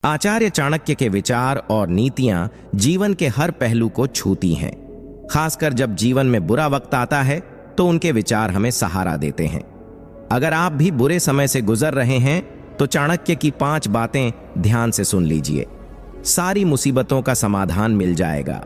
आचार्य चाणक्य के विचार और नीतियां जीवन के हर पहलू को छूती हैं। खासकर जब जीवन में बुरा वक्त आता है तो उनके विचार हमें सहारा देते हैं। अगर आप भी बुरे समय से गुजर रहे हैं तो चाणक्य की 5 बातें ध्यान से सुन लीजिए। सारी मुसीबतों का समाधान मिल जाएगा।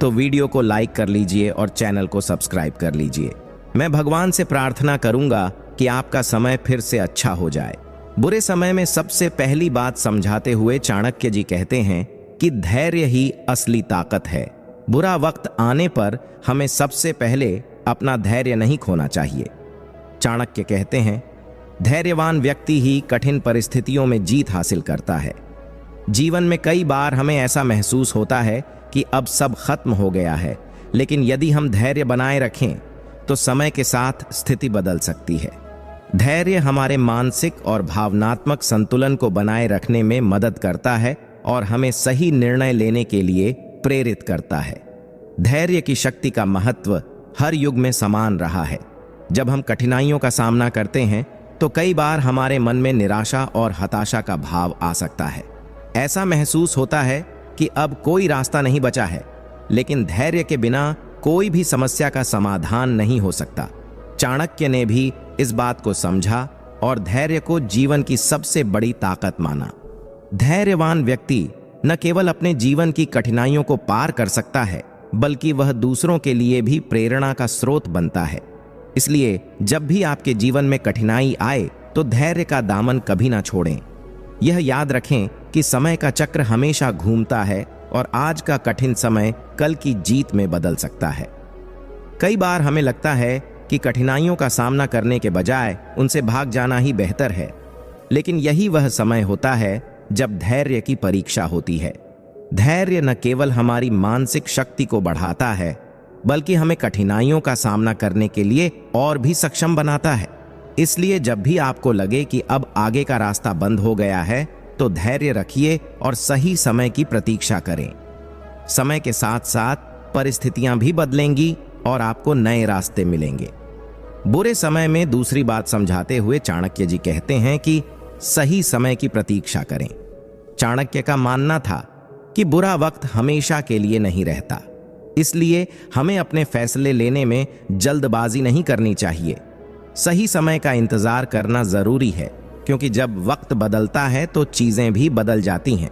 तो वीडियो को लाइक कर लीजिए और चैनल को सब्सक्राइब कर लीजिए। मैं भगवान से प्रार्थना करूंगा कि आपका समय फिर से अच्छा हो जाए। बुरे समय में सबसे पहली बात समझाते हुए चाणक्य जी कहते हैं कि धैर्य ही असली ताकत है। बुरा वक्त आने पर हमें सबसे पहले अपना धैर्य नहीं खोना चाहिए। चाणक्य कहते हैं, धैर्यवान व्यक्ति ही कठिन परिस्थितियों में जीत हासिल करता है। जीवन में कई बार हमें ऐसा महसूस होता है कि अब सब खत्म हो गया है, लेकिन यदि हम धैर्य बनाए रखें तो समय के साथ स्थिति बदल सकती है। धैर्य हमारे मानसिक और भावनात्मक संतुलन को बनाए रखने में मदद करता है और हमें सही निर्णय लेने के लिए प्रेरित करता है। धैर्य की शक्ति का महत्व हर युग में समान रहा है। जब हम कठिनाइयों का सामना करते हैं तो कई बार हमारे मन में निराशा और हताशा का भाव आ सकता है। ऐसा महसूस होता है कि अब कोई रास्ता नहीं बचा है, लेकिन धैर्य के बिना कोई भी समस्या का समाधान नहीं हो सकता। चाणक्य ने भी इस बात को समझा और धैर्य को जीवन की सबसे बड़ी ताकत माना। धैर्यवान व्यक्ति न केवल अपने जीवन की कठिनाइयों को पार कर सकता है, बल्कि वह दूसरों के लिए भी प्रेरणा का स्रोत बनता है। इसलिए जब भी आपके जीवन में कठिनाई आए तो धैर्य का दामन कभी ना छोड़ें। यह याद रखें कि समय का चक्र हमेशा घूमता है और आज का कठिन समय कल की जीत में बदल सकता है। कई बार हमें लगता है कि कठिनाइयों का सामना करने के बजाय उनसे भाग जाना ही बेहतर है, लेकिन यही वह समय होता है जब धैर्य की परीक्षा होती है। धैर्य न केवल हमारी मानसिक शक्ति को बढ़ाता है, बल्कि हमें कठिनाइयों का सामना करने के लिए और भी सक्षम बनाता है। इसलिए जब भी आपको लगे कि अब आगे का रास्ता बंद हो गया है, तो धैर्य रखिए और सही समय की प्रतीक्षा करें। समय के साथ साथ परिस्थितियां भी बदलेंगी और आपको नए रास्ते मिलेंगे। बुरे समय में दूसरी बात समझाते हुए चाणक्य जी कहते हैं कि सही समय की प्रतीक्षा करें। चाणक्य का मानना था कि बुरा वक्त हमेशा के लिए नहीं रहता, इसलिए हमें अपने फैसले लेने में जल्दबाजी नहीं करनी चाहिए। सही समय का इंतजार करना जरूरी है, क्योंकि जब वक्त बदलता है तो चीजें भी बदल जाती हैं।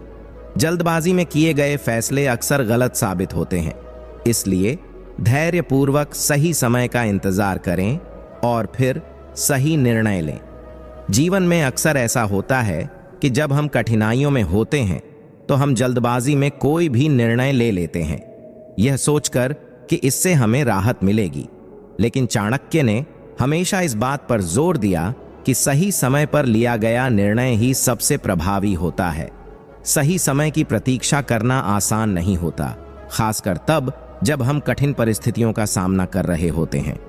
जल्दबाजी में किए गए फैसले अक्सर गलत साबित होते हैं। इसलिए धैर्यपूर्वक सही समय का इंतजार करें और फिर सही निर्णय लें। जीवन में अक्सर ऐसा होता है कि जब हम कठिनाइयों में होते हैं तो हम जल्दबाजी में कोई भी निर्णय ले लेते हैं, यह सोचकर कि इससे हमें राहत मिलेगी। लेकिन चाणक्य ने हमेशा इस बात पर जोर दिया कि सही समय पर लिया गया निर्णय ही सबसे प्रभावी होता है। सही समय की प्रतीक्षा करना आसान नहीं होता, खासकर तब जब हम कठिन परिस्थितियों का सामना कर रहे होते हैं।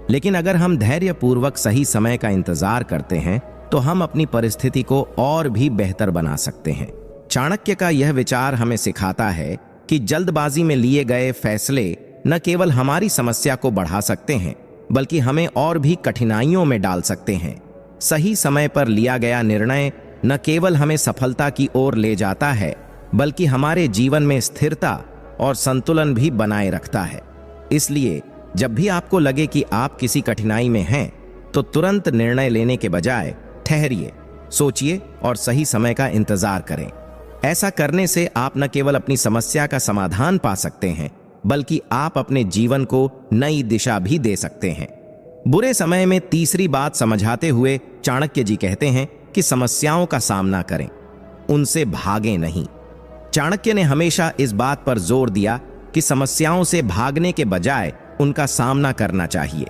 लेकिन अगर हम धैर्यपूर्वक सही समय का इंतजार करते हैं तो हम अपनी परिस्थिति को और भी बेहतर बना सकते हैं। चाणक्य का यह विचार हमें सिखाता है कि जल्दबाजी में लिए गए फैसले न केवल हमारी समस्या को बढ़ा सकते हैं, बल्कि हमें और भी कठिनाइयों में डाल सकते हैं। सही समय पर लिया गया निर्णय न केवल हमें सफलता की ओर ले जाता है, बल्कि हमारे जीवन में स्थिरता और संतुलन भी बनाए रखता है। इसलिए जब भी आपको लगे कि आप किसी कठिनाई में हैं, तो तुरंत निर्णय लेने के बजाय ठहरिए, सोचिए और सही समय का इंतजार करें। ऐसा करने से आप न केवल अपनी समस्या का समाधान पा सकते हैं, बल्कि आप अपने जीवन को नई दिशा भी दे सकते हैं। बुरे समय में तीसरी बात समझाते हुए चाणक्य जी कहते हैं कि समस्याओं का सामना करें, उनसे भागें नहीं। चाणक्य ने हमेशा इस बात पर जोर दिया कि समस्याओं से भागने के बजाय उनका सामना करना चाहिए।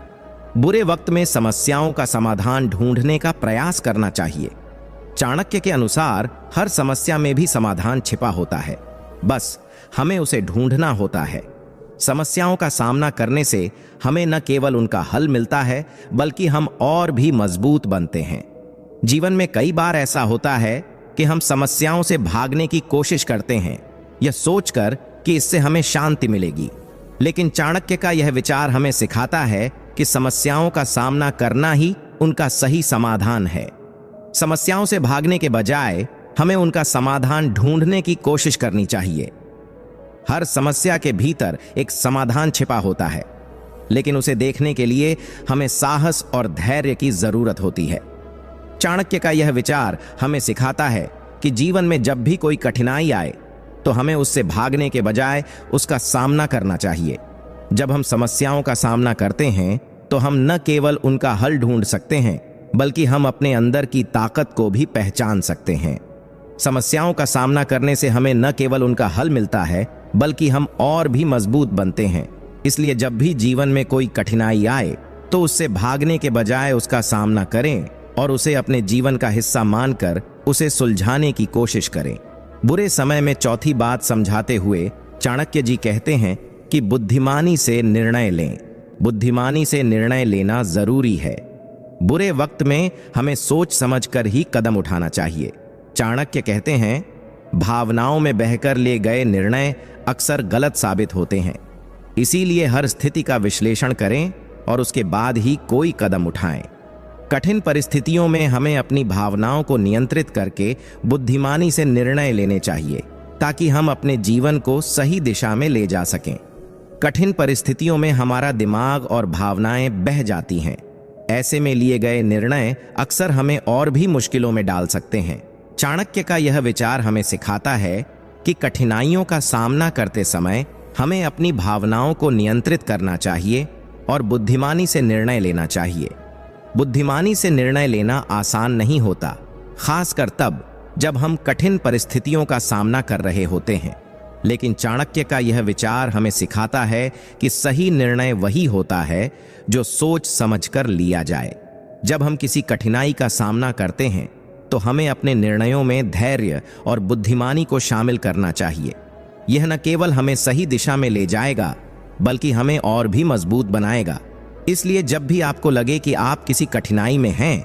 बुरे वक्त में समस्याओं का समाधान ढूंढने का प्रयास करना चाहिए। चाणक्य के अनुसार हर समस्या में भी समाधान छिपा होता है, बस हमें उसे ढूंढना होता है। समस्याओं का सामना करने से हमें न केवल उनका हल मिलता है, बल्कि हम और भी मजबूत बनते हैं। जीवन में कई बार ऐसा होता है कि हम समस्याओं से भागने की कोशिश करते हैं, यह सोचकर कि इससे हमें शांति मिलेगी। लेकिन चाणक्य का यह विचार हमें सिखाता है कि समस्याओं का सामना करना ही उनका सही समाधान है। समस्याओं से भागने के बजाय हमें उनका समाधान ढूंढने की कोशिश करनी चाहिए। हर समस्या के भीतर एक समाधान छिपा होता है, लेकिन उसे देखने के लिए हमें साहस और धैर्य की जरूरत होती है। चाणक्य का यह विचार हमें सिखाता है कि जीवन में जब भी कोई कठिनाई आए तो हमें उससे भागने के बजाय उसका सामना करना चाहिए। जब हम समस्याओं का सामना करते हैं तो हम न केवल उनका हल ढूंढ सकते हैं, बल्कि हम अपने अंदर की ताकत को भी पहचान सकते हैं। समस्याओं का सामना करने से हमें न केवल उनका हल मिलता है, बल्कि हम और भी मजबूत बनते हैं। इसलिए जब भी जीवन में कोई कठिनाई आए तो उससे भागने के बजाय उसका सामना करें और उसे अपने जीवन का हिस्सा मानकर उसे सुलझाने की कोशिश करें। बुरे समय में चौथी बात समझाते हुए चाणक्य जी कहते हैं कि बुद्धिमानी से निर्णय लें। बुद्धिमानी से निर्णय लेना जरूरी है। बुरे वक्त में हमें सोच समझकर ही कदम उठाना चाहिए। चाणक्य कहते हैं, भावनाओं में बहकर लिए गए निर्णय अक्सर गलत साबित होते हैं। इसीलिए हर स्थिति का विश्लेषण करें और उसके बाद ही कोई कदम उठाएं। कठिन परिस्थितियों में हमें अपनी भावनाओं को नियंत्रित करके बुद्धिमानी से निर्णय लेने चाहिए, ताकि हम अपने जीवन को सही दिशा में ले जा सकें। कठिन परिस्थितियों में हमारा दिमाग और भावनाएं बह जाती हैं। ऐसे में लिए गए निर्णय अक्सर हमें और भी मुश्किलों में डाल सकते हैं। चाणक्य का यह विचार हमें सिखाता है कि कठिनाइयों का सामना करते समय हमें अपनी भावनाओं को नियंत्रित करना चाहिए और बुद्धिमानी से निर्णय लेना चाहिए। बुद्धिमानी से निर्णय लेना आसान नहीं होता, खासकर तब जब हम कठिन परिस्थितियों का सामना कर रहे होते हैं। लेकिन चाणक्य का यह विचार हमें सिखाता है कि सही निर्णय वही होता है जो सोच समझकर लिया जाए। जब हम किसी कठिनाई का सामना करते हैं तो हमें अपने निर्णयों में धैर्य और बुद्धिमानी को शामिल करना चाहिए। यह न केवल हमें सही दिशा में ले जाएगा, बल्कि हमें और भी मजबूत बनाएगा। इसलिए जब भी आपको लगे कि आप किसी कठिनाई में हैं,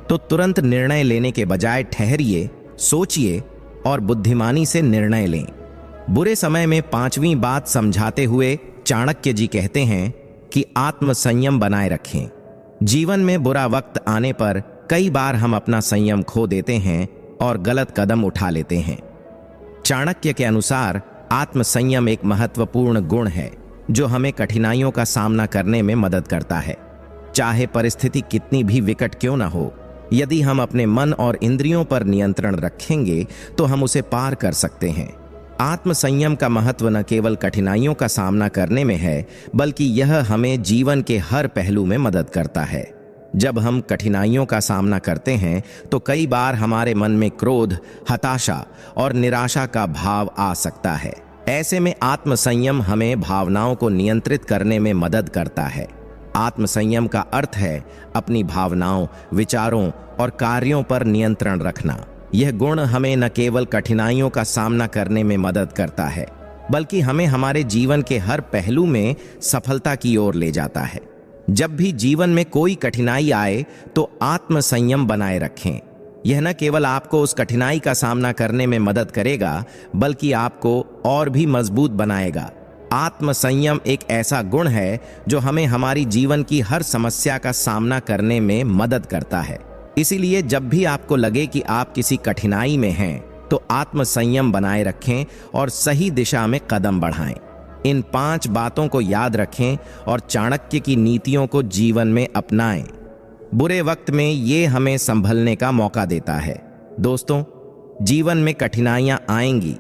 तो तुरंत निर्णय लेने के बजाय ठहरिए, सोचिए और बुद्धिमानी से निर्णय लें। बुरे समय में पांचवीं बात समझाते हुए चाणक्य जी कहते हैं कि आत्मसंयम बनाए रखें। जीवन में बुरा वक्त आने पर कई बार हम अपना संयम खो देते हैं और गलत कदम उठा लेते हैं। चाणक्य के अनुसार आत्मसंयम एक महत्वपूर्ण गुण है जो हमें कठिनाइयों का सामना करने में मदद करता है। चाहे परिस्थिति कितनी भी विकट क्यों न हो, यदि हम अपने मन और इंद्रियों पर नियंत्रण रखेंगे तो हम उसे पार कर सकते हैं। आत्मसंयम का महत्व न केवल कठिनाइयों का सामना करने में है, बल्कि यह हमें जीवन के हर पहलू में मदद करता है। जब हम कठिनाइयों का सामना करते हैं तो कई बार हमारे मन में क्रोध, हताशा और निराशा का भाव आ सकता है। ऐसे में आत्मसंयम हमें भावनाओं को नियंत्रित करने में मदद करता है। आत्मसंयम का अर्थ है अपनी भावनाओं, विचारों और कार्यों पर नियंत्रण रखना। यह गुण हमें न केवल कठिनाइयों का सामना करने में मदद करता है, बल्कि हमें हमारे जीवन के हर पहलू में सफलता की ओर ले जाता है। जब भी जीवन में कोई कठिनाई आए तो आत्मसंयम बनाए रखें। यह न केवल आपको उस कठिनाई का सामना करने में मदद करेगा, बल्कि आपको और भी मजबूत बनाएगा। आत्मसंयम एक ऐसा गुण है जो हमें हमारी जीवन की हर समस्या का सामना करने में मदद करता है। इसीलिए जब भी आपको लगे कि आप किसी कठिनाई में हैं, तो आत्मसंयम बनाए रखें और सही दिशा में कदम बढ़ाएं। इन 5 बातों को याद रखें और चाणक्य की नीतियों को जीवन में अपनाएं। बुरे वक्त में ये हमें संभलने का मौका देता है। दोस्तों, जीवन में कठिनाइयां आएंगी,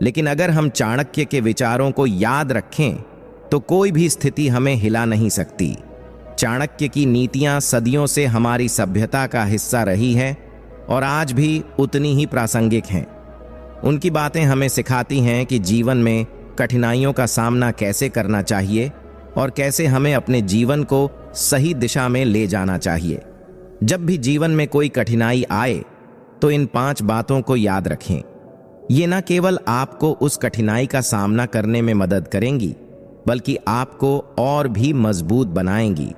लेकिन अगर हम चाणक्य के विचारों को याद रखें तो कोई भी स्थिति हमें हिला नहीं सकती। चाणक्य की नीतियां सदियों से हमारी सभ्यता का हिस्सा रही हैं और आज भी उतनी ही प्रासंगिक हैं। उनकी बातें हमें सिखाती हैं कि जीवन में कठिनाइयों का सामना कैसे करना चाहिए और कैसे हमें अपने जीवन को सही दिशा में ले जाना चाहिए। जब भी जीवन में कोई कठिनाई आए तो इन 5 बातों को याद रखें। ये न केवल आपको उस कठिनाई का सामना करने में मदद करेंगी, बल्कि आपको और भी मजबूत बनाएंगी।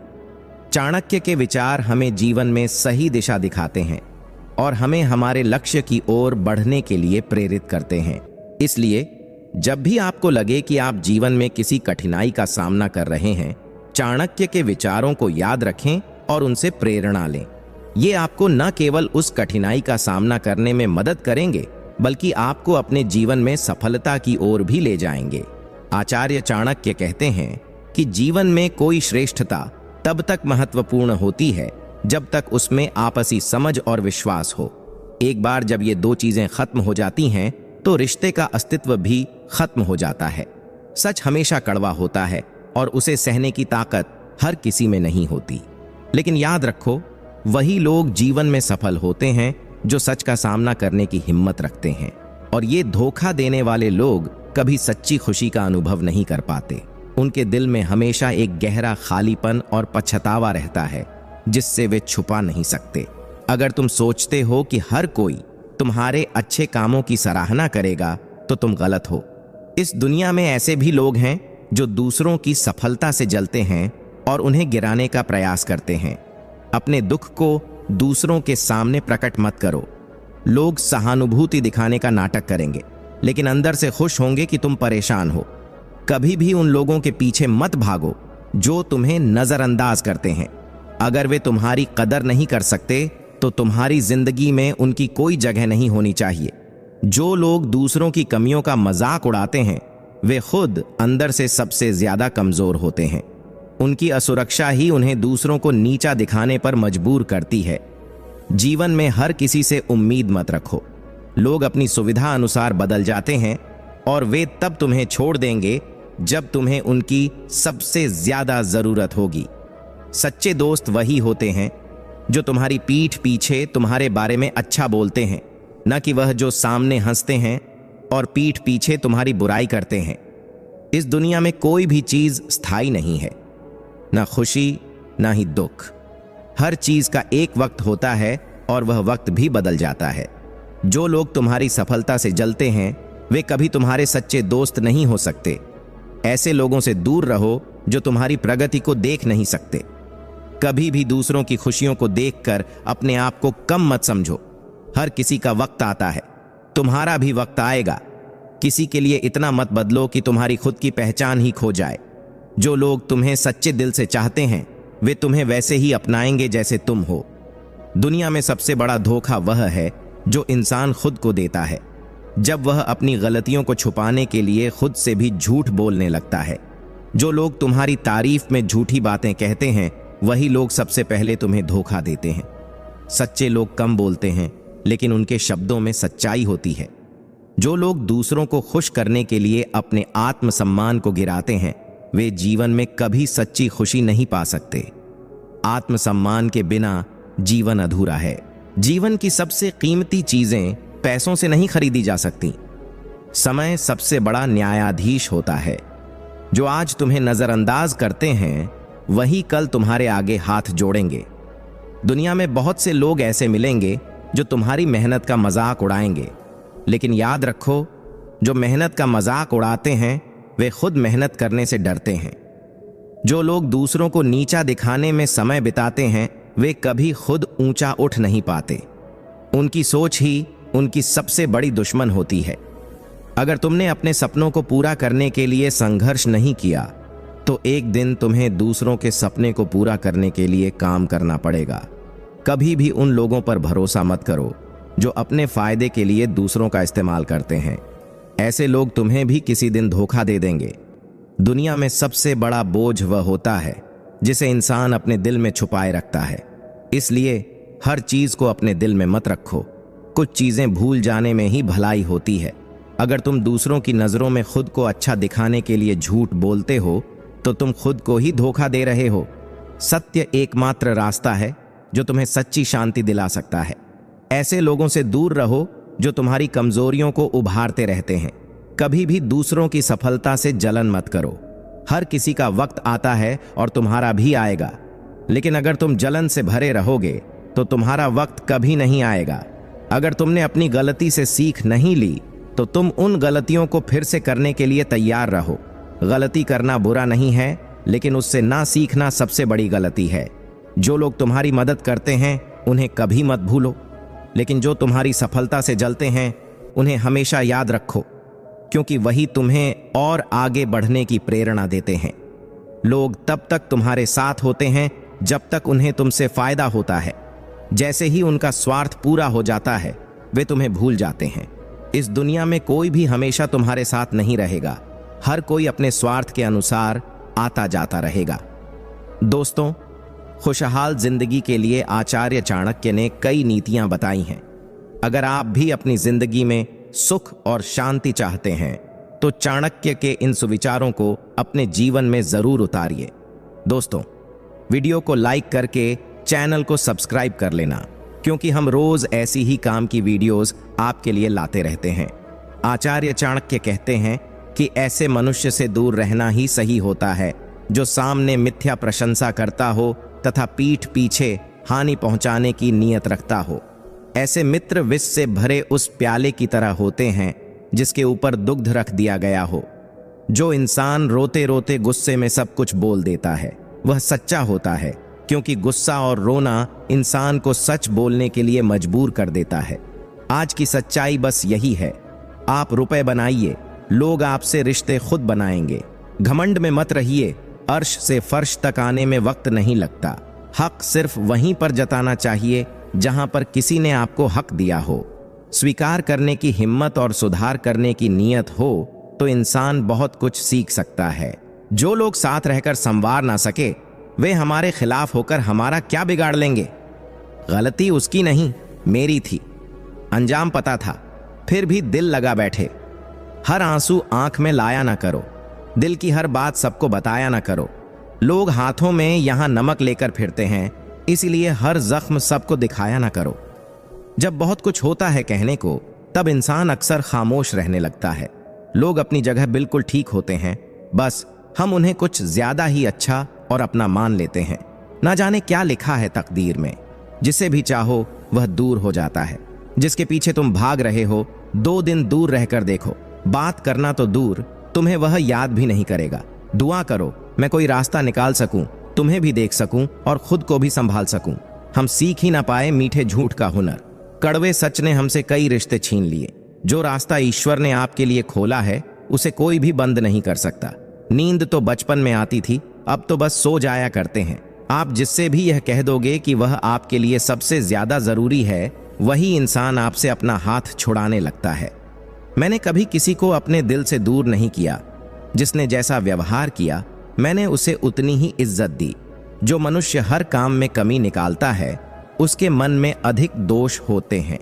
चाणक्य के विचार हमें जीवन में सही दिशा दिखाते हैं और हमें हमारे लक्ष्य की ओर बढ़ने के लिए प्रेरित करते हैं। इसलिए जब भी आपको लगे कि आप जीवन में किसी कठिनाई का सामना कर रहे हैं, चाणक्य के विचारों को याद रखें और उनसे प्रेरणा लें। ये आपको न केवल उस कठिनाई का सामना करने में मदद करेंगे, बल्कि आपको अपने जीवन में सफलता की ओर भी ले जाएंगे। आचार्य चाणक्य कहते हैं कि जीवन में कोई श्रेष्ठता तब तक महत्वपूर्ण होती है जब तक उसमें आपसी समझ और विश्वास हो। एक बार जब ये दो चीजें खत्म हो जाती हैं तो रिश्ते का अस्तित्व भी खत्म हो जाता है। सच हमेशा कड़वा होता है और उसे सहने की ताकत हर किसी में नहीं होती। लेकिन याद रखो, वही लोग जीवन में सफल होते हैं जो सच का सामना करने की हिम्मत रखते हैं। और ये धोखा देने वाले लोग कभी सच्ची खुशी का अनुभव नहीं कर पाते। उनके दिल में हमेशा एक गहरा खालीपन और पछतावा रहता है जिससे वे छुपा नहीं सकते। अगर तुम सोचते हो कि हर कोई तुम्हारे अच्छे कामों की सराहना करेगा तो तुम गलत हो। इस दुनिया में ऐसे भी लोग हैं जो दूसरों की सफलता से जलते हैं और उन्हें गिराने का प्रयास करते हैं। अपने दुख को दूसरों के सामने प्रकट मत करो। लोग सहानुभूति दिखाने का नाटक करेंगे लेकिन अंदर से खुश होंगे कि तुम परेशान हो। कभी भी उन लोगों के पीछे मत भागो जो तुम्हें नजरअंदाज करते हैं। अगर वे तुम्हारी कदर नहीं कर सकते तो तुम्हारी जिंदगी में उनकी कोई जगह नहीं होनी चाहिए। जो लोग दूसरों की कमियों का मजाक उड़ाते हैं वे खुद अंदर से सबसे ज्यादा कमजोर होते हैं। उनकी असुरक्षा ही उन्हें दूसरों को नीचा दिखाने पर मजबूर करती है। जीवन में हर किसी से उम्मीद मत रखो। लोग अपनी सुविधा अनुसार बदल जाते हैं और वे तब तुम्हें छोड़ देंगे जब तुम्हें उनकी सबसे ज्यादा जरूरत होगी। सच्चे दोस्त वही होते हैं जो तुम्हारी पीठ पीछे तुम्हारे बारे में अच्छा बोलते हैं, न कि वह जो सामने हंसते हैं और पीठ पीछे तुम्हारी बुराई करते हैं। इस दुनिया में कोई भी चीज स्थायी नहीं है, ना खुशी ना ही दुख। हर चीज का एक वक्त होता है और वह वक्त भी बदल जाता है। जो लोग तुम्हारी सफलता से जलते हैं वे कभी तुम्हारे सच्चे दोस्त नहीं हो सकते। ऐसे लोगों से दूर रहो जो तुम्हारी प्रगति को देख नहीं सकते। कभी भी दूसरों की खुशियों को देखकर अपने आप को कम मत समझो। हर किसी का वक्त आता है, तुम्हारा भी वक्त आएगा। किसी के लिए इतना मत बदलो कि तुम्हारी खुद की पहचान ही खो जाए। जो लोग तुम्हें सच्चे दिल से चाहते हैं वे तुम्हें वैसे ही अपनाएंगे जैसे तुम हो। दुनिया में सबसे बड़ा धोखा वह है जो इंसान खुद को देता है, जब वह अपनी गलतियों को छुपाने के लिए खुद से भी झूठ बोलने लगता है। जो लोग तुम्हारी तारीफ में झूठी बातें कहते हैं वही लोग सबसे पहले तुम्हें धोखा देते हैं। सच्चे लोग कम बोलते हैं लेकिन उनके शब्दों में सच्चाई होती है। जो लोग दूसरों को खुश करने के लिए अपने आत्मसम्मान को गिराते हैं वे जीवन में कभी सच्ची खुशी नहीं पा सकते। आत्मसम्मान के बिना जीवन अधूरा है। जीवन की सबसे कीमती चीजें पैसों से नहीं खरीदी जा सकती। समय सबसे बड़ा न्यायाधीश होता है। जो आज तुम्हें नजरअंदाज करते हैं वही कल तुम्हारे आगे हाथ जोड़ेंगे। दुनिया में बहुत से लोग ऐसे मिलेंगे जो तुम्हारी मेहनत का मजाक उड़ाएंगे, लेकिन याद रखो, जो मेहनत का मजाक उड़ाते हैं वे खुद मेहनत करने से डरते हैं। जो लोग दूसरों को नीचा दिखाने में समय बिताते हैं वे कभी खुद ऊंचा उठ नहीं पाते। उनकी सोच ही उनकी सबसे बड़ी दुश्मन होती है। अगर तुमने अपने सपनों को पूरा करने के लिए संघर्ष नहीं किया तो एक दिन तुम्हें दूसरों के सपने को पूरा करने के लिए काम करना पड़ेगा। कभी भी उन लोगों पर भरोसा मत करो जो अपने फायदे के लिए दूसरों का इस्तेमाल करते हैं। ऐसे लोग तुम्हें भी किसी दिन धोखा दे देंगे। दुनिया में सबसे बड़ा बोझ वह होता है जिसे इंसान अपने दिल में छुपाए रखता है। इसलिए हर चीज को अपने दिल में मत रखो। कुछ चीजें भूल जाने में ही भलाई होती है। अगर तुम दूसरों की नजरों में खुद को अच्छा दिखाने के लिए झूठ बोलते हो तो तुम खुद को ही धोखा दे रहे हो। सत्य एकमात्र रास्ता है जो तुम्हें सच्ची शांति दिला सकता है। ऐसे लोगों से दूर रहो जो तुम्हारी कमजोरियों को उभारते रहते हैं। कभी भी दूसरों की सफलता से जलन मत करो। हर किसी का वक्त आता है और तुम्हारा भी आएगा, लेकिन अगर तुम जलन से भरे रहोगे तो तुम्हारा वक्त कभी नहीं आएगा। अगर तुमने अपनी गलती से सीख नहीं ली तो तुम उन गलतियों को फिर से करने के लिए तैयार रहो। गलती करना बुरा नहीं है, लेकिन उससे ना सीखना सबसे बड़ी गलती है। जो लोग तुम्हारी मदद करते हैं उन्हें कभी मत भूलो, लेकिन जो तुम्हारी सफलता से जलते हैं उन्हें हमेशा याद रखो, क्योंकि वही तुम्हें और आगे बढ़ने की प्रेरणा देते हैं। लोग तब तक तुम्हारे साथ होते हैं जब तक उन्हें तुमसे फायदा होता है। जैसे ही उनका स्वार्थ पूरा हो जाता है वे तुम्हें भूल जाते हैं। इस दुनिया में कोई भी हमेशा तुम्हारे साथ नहीं रहेगा। हर कोई अपने स्वार्थ के अनुसार आता जाता रहेगा। दोस्तों, खुशहाल जिंदगी के लिए आचार्य चाणक्य ने कई नीतियां बताई हैं। अगर आप भी अपनी जिंदगी में सुख और शांति चाहते हैं तो चाणक्य के इन सुविचारों को अपने जीवन में जरूर उतारिए। दोस्तों, वीडियो को लाइक करके चैनल को सब्सक्राइब कर लेना, क्योंकि हम रोज ऐसी ही काम की वीडियोस आपके लिए लाते रहते हैं। आचार्य चाणक्य कहते हैं कि ऐसे मनुष्य से दूर रहना ही सही होता है जो सामने मिथ्या प्रशंसा करता हो तथा पीठ पीछे हानि पहुंचाने की नीयत रखता हो। ऐसे मित्र विष से भरे उस प्याले की तरह होते हैं जिसके ऊपर दुग्ध रख दिया गया हो। जो इंसान रोते रोते गुस्से में सब कुछ बोल देता है वह सच्चा होता है, क्योंकि गुस्सा और रोना इंसान को सच बोलने के लिए मजबूर कर देता है। आज की सच्चाई बस यही है। आप रुपए बनाइए, लोग आपसे रिश्ते खुद बनाएंगे। घमंड में मत रहिए, अर्श से फर्श तक आने में वक्त नहीं लगता। हक सिर्फ वहीं पर जताना चाहिए जहां पर किसी ने आपको हक दिया हो। स्वीकार करने की हिम्मत और सुधार करने की नीयत हो तो इंसान बहुत कुछ सीख सकता है। जो लोग साथ रहकर संवार ना सके वे हमारे खिलाफ होकर हमारा क्या बिगाड़ लेंगे। गलती उसकी नहीं, मेरी थी। अंजाम पता था, फिर भी दिल लगा बैठे। हर आंसू आंख में लाया ना करो, दिल की हर बात सबको बताया ना करो। लोग हाथों में यहां नमक लेकर फिरते हैं, इसलिए हर जख्म सबको दिखाया ना करो। जब बहुत कुछ होता है कहने को, तब इंसान अक्सर खामोश रहने लगता है। लोग अपनी जगह बिल्कुल ठीक होते हैं, बस हम उन्हें कुछ ज्यादा ही अच्छा और अपना मान लेते हैं। ना जाने क्या लिखा है तकदीर में, जिसे भी चाहो वह दूर हो जाता है। जिसके पीछे तुम भाग रहे हो 2 दिन दूर रहकर देखो, बात करना तो दूर, तुम्हें वह याद भी नहीं करेगा। दुआ करो मैं कोई रास्ता निकाल सकूं, तुम्हें भी देख सकूं और खुद को भी संभाल सकूं। हम सीख ही ना पाए मीठे झूठ का हुनर। कड़वे सच ने हमसे कई रिश्ते छीन लिए। जो रास्ता ईश्वर ने आपके लिए खोला है उसे कोई भी बंद नहीं कर सकता। नींद तो बचपन में आती थी, अब तो बस सो जाया करते हैं। आप जिससे भी यह कह दोगे कि वह आपके लिए सबसे ज्यादा जरूरी है, वही इंसान आपसे अपना हाथ छुड़ाने लगता है। मैंने कभी किसी को अपने दिल से दूर नहीं किया। जिसने जैसा व्यवहार किया मैंने उसे उतनी ही इज्जत दी। जो मनुष्य हर काम में कमी निकालता है उसके मन में अधिक दोष होते हैं।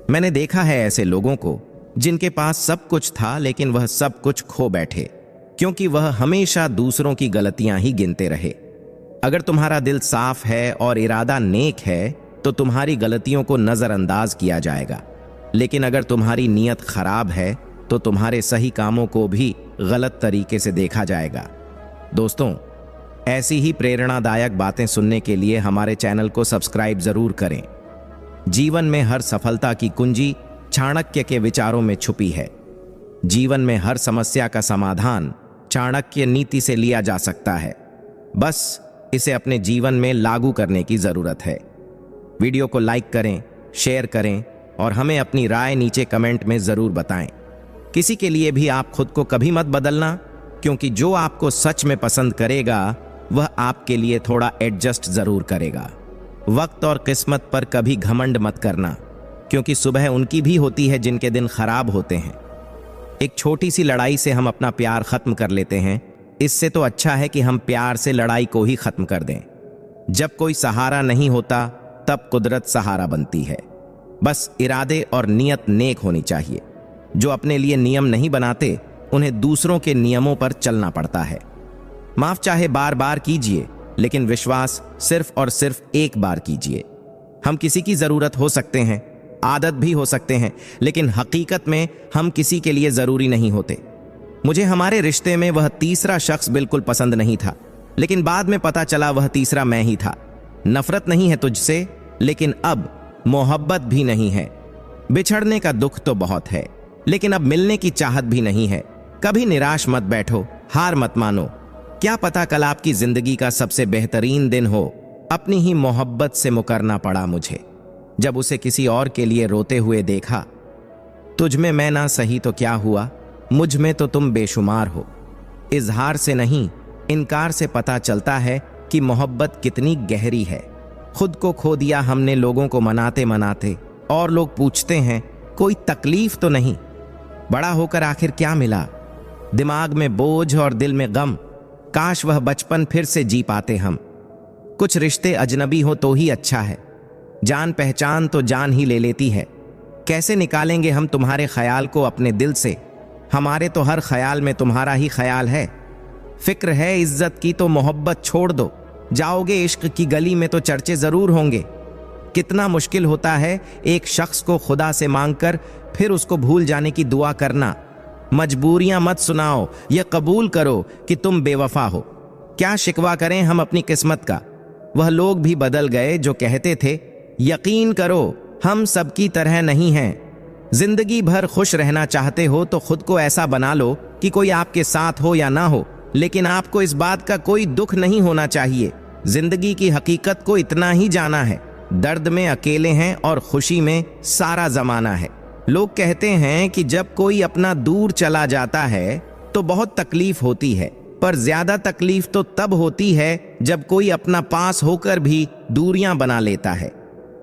मैंने देखा है ऐसे लोगों को जिनके पास सब कुछ था लेकिन वह सब कुछ खो बैठे, क्योंकि वह हमेशा दूसरों की गलतियां ही गिनते रहे। अगर तुम्हारा दिल साफ है और इरादा नेक है तो तुम्हारी गलतियों को नजरअंदाज किया जाएगा, लेकिन अगर तुम्हारी नीयत खराब है तो तुम्हारे सही कामों को भी गलत तरीके से देखा जाएगा। दोस्तों, ऐसी ही प्रेरणादायक बातें सुनने के लिए हमारे चैनल को सब्सक्राइब जरूर करें। जीवन में हर सफलता की कुंजी चाणक्य के विचारों में छुपी है। जीवन में हर समस्या का समाधान चाणक्य नीति से लिया जा सकता है, बस इसे अपने जीवन में लागू करने की जरूरत है। वीडियो को लाइक करें, शेयर करें और हमें अपनी राय नीचे कमेंट में जरूर बताएं। किसी के लिए भी आप खुद को कभी मत बदलना, क्योंकि जो आपको सच में पसंद करेगा वह आपके लिए थोड़ा एडजस्ट जरूर करेगा। वक्त और किस्मत पर कभी घमंड मत करना, क्योंकि सुबह उनकी भी होती है जिनके दिन खराब होते हैं। एक छोटी सी लड़ाई से हम अपना प्यार खत्म कर लेते हैं, इससे तो अच्छा है कि हम प्यार से लड़ाई को ही खत्म कर दें। जब कोई सहारा नहीं होता तब कुदरत सहारा बनती है। बस इरादे और नियत नेक होनी चाहिए। जो अपने लिए नियम नहीं बनाते उन्हें दूसरों के नियमों पर चलना पड़ता है। माफ चाहे बार बार कीजिए, लेकिन विश्वास सिर्फ और सिर्फ एक बार कीजिए। हम किसी की जरूरत हो सकते हैं, आदत भी हो सकते हैं, लेकिन हकीकत में हम किसी के लिए जरूरी नहीं होते। मुझे हमारे रिश्ते में वह तीसरा शख्स बिल्कुल पसंद नहीं था, लेकिन बाद में पता चला वह तीसरा मैं ही था। नफरत नहीं है तुझसे, लेकिन अब मोहब्बत भी नहीं है। बिछड़ने का दुख तो बहुत है, लेकिन अब मिलने की चाहत भी नहीं है। कभी निराश मत बैठो, हार मत मानो। क्या पता कल आपकी जिंदगी का सबसे बेहतरीन दिन हो। अपनी ही मोहब्बत से मुकरना पड़ा मुझे, जब उसे किसी और के लिए रोते हुए देखा। तुझ में मैं ना सही तो क्या हुआ, मुझ में तो तुम बेशुमार हो। इजहार से नहीं, इनकार से पता चलता है कि मोहब्बत कितनी गहरी है। खुद को खो दिया हमने लोगों को मनाते मनाते, और लोग पूछते हैं कोई तकलीफ तो नहीं। बड़ा होकर आखिर क्या मिला? दिमाग में बोझ और दिल में गम। काश वह बचपन फिर से जी पाते हम। कुछ रिश्ते अजनबी हो तो ही अच्छा है। जान पहचान तो जान ही ले लेती है। कैसे निकालेंगे हम तुम्हारे ख्याल को अपने दिल से? हमारे तो हर ख्याल में तुम्हारा ही ख्याल है। फिक्र है इज्जत की तो मोहब्बत छोड़ दो। जाओगे इश्क की गली में तो चर्चे जरूर होंगे। कितना मुश्किल होता है एक शख्स को खुदा से मांगकर फिर उसको भूल जाने की दुआ करना। मजबूरियां मत सुनाओ, यह कबूल करो कि तुम बेवफा हो। क्या शिकवा करें हम अपनी किस्मत का? वह लोग भी बदल गए जो कहते थे यकीन करो हम सबकी तरह नहीं हैं। जिंदगी भर खुश रहना चाहते हो तो खुद को ऐसा बना लो कि कोई आपके साथ हो या ना हो, लेकिन आपको इस बात का कोई दुख नहीं होना चाहिए। जिंदगी की हकीकत को इतना ही जाना है, दर्द में अकेले हैं और खुशी में सारा जमाना है। लोग कहते हैं कि जब कोई अपना दूर चला जाता है तो बहुत तकलीफ होती है, पर ज्यादा तकलीफ तो तब होती है जब कोई अपना पास होकर भी दूरियां बना लेता है।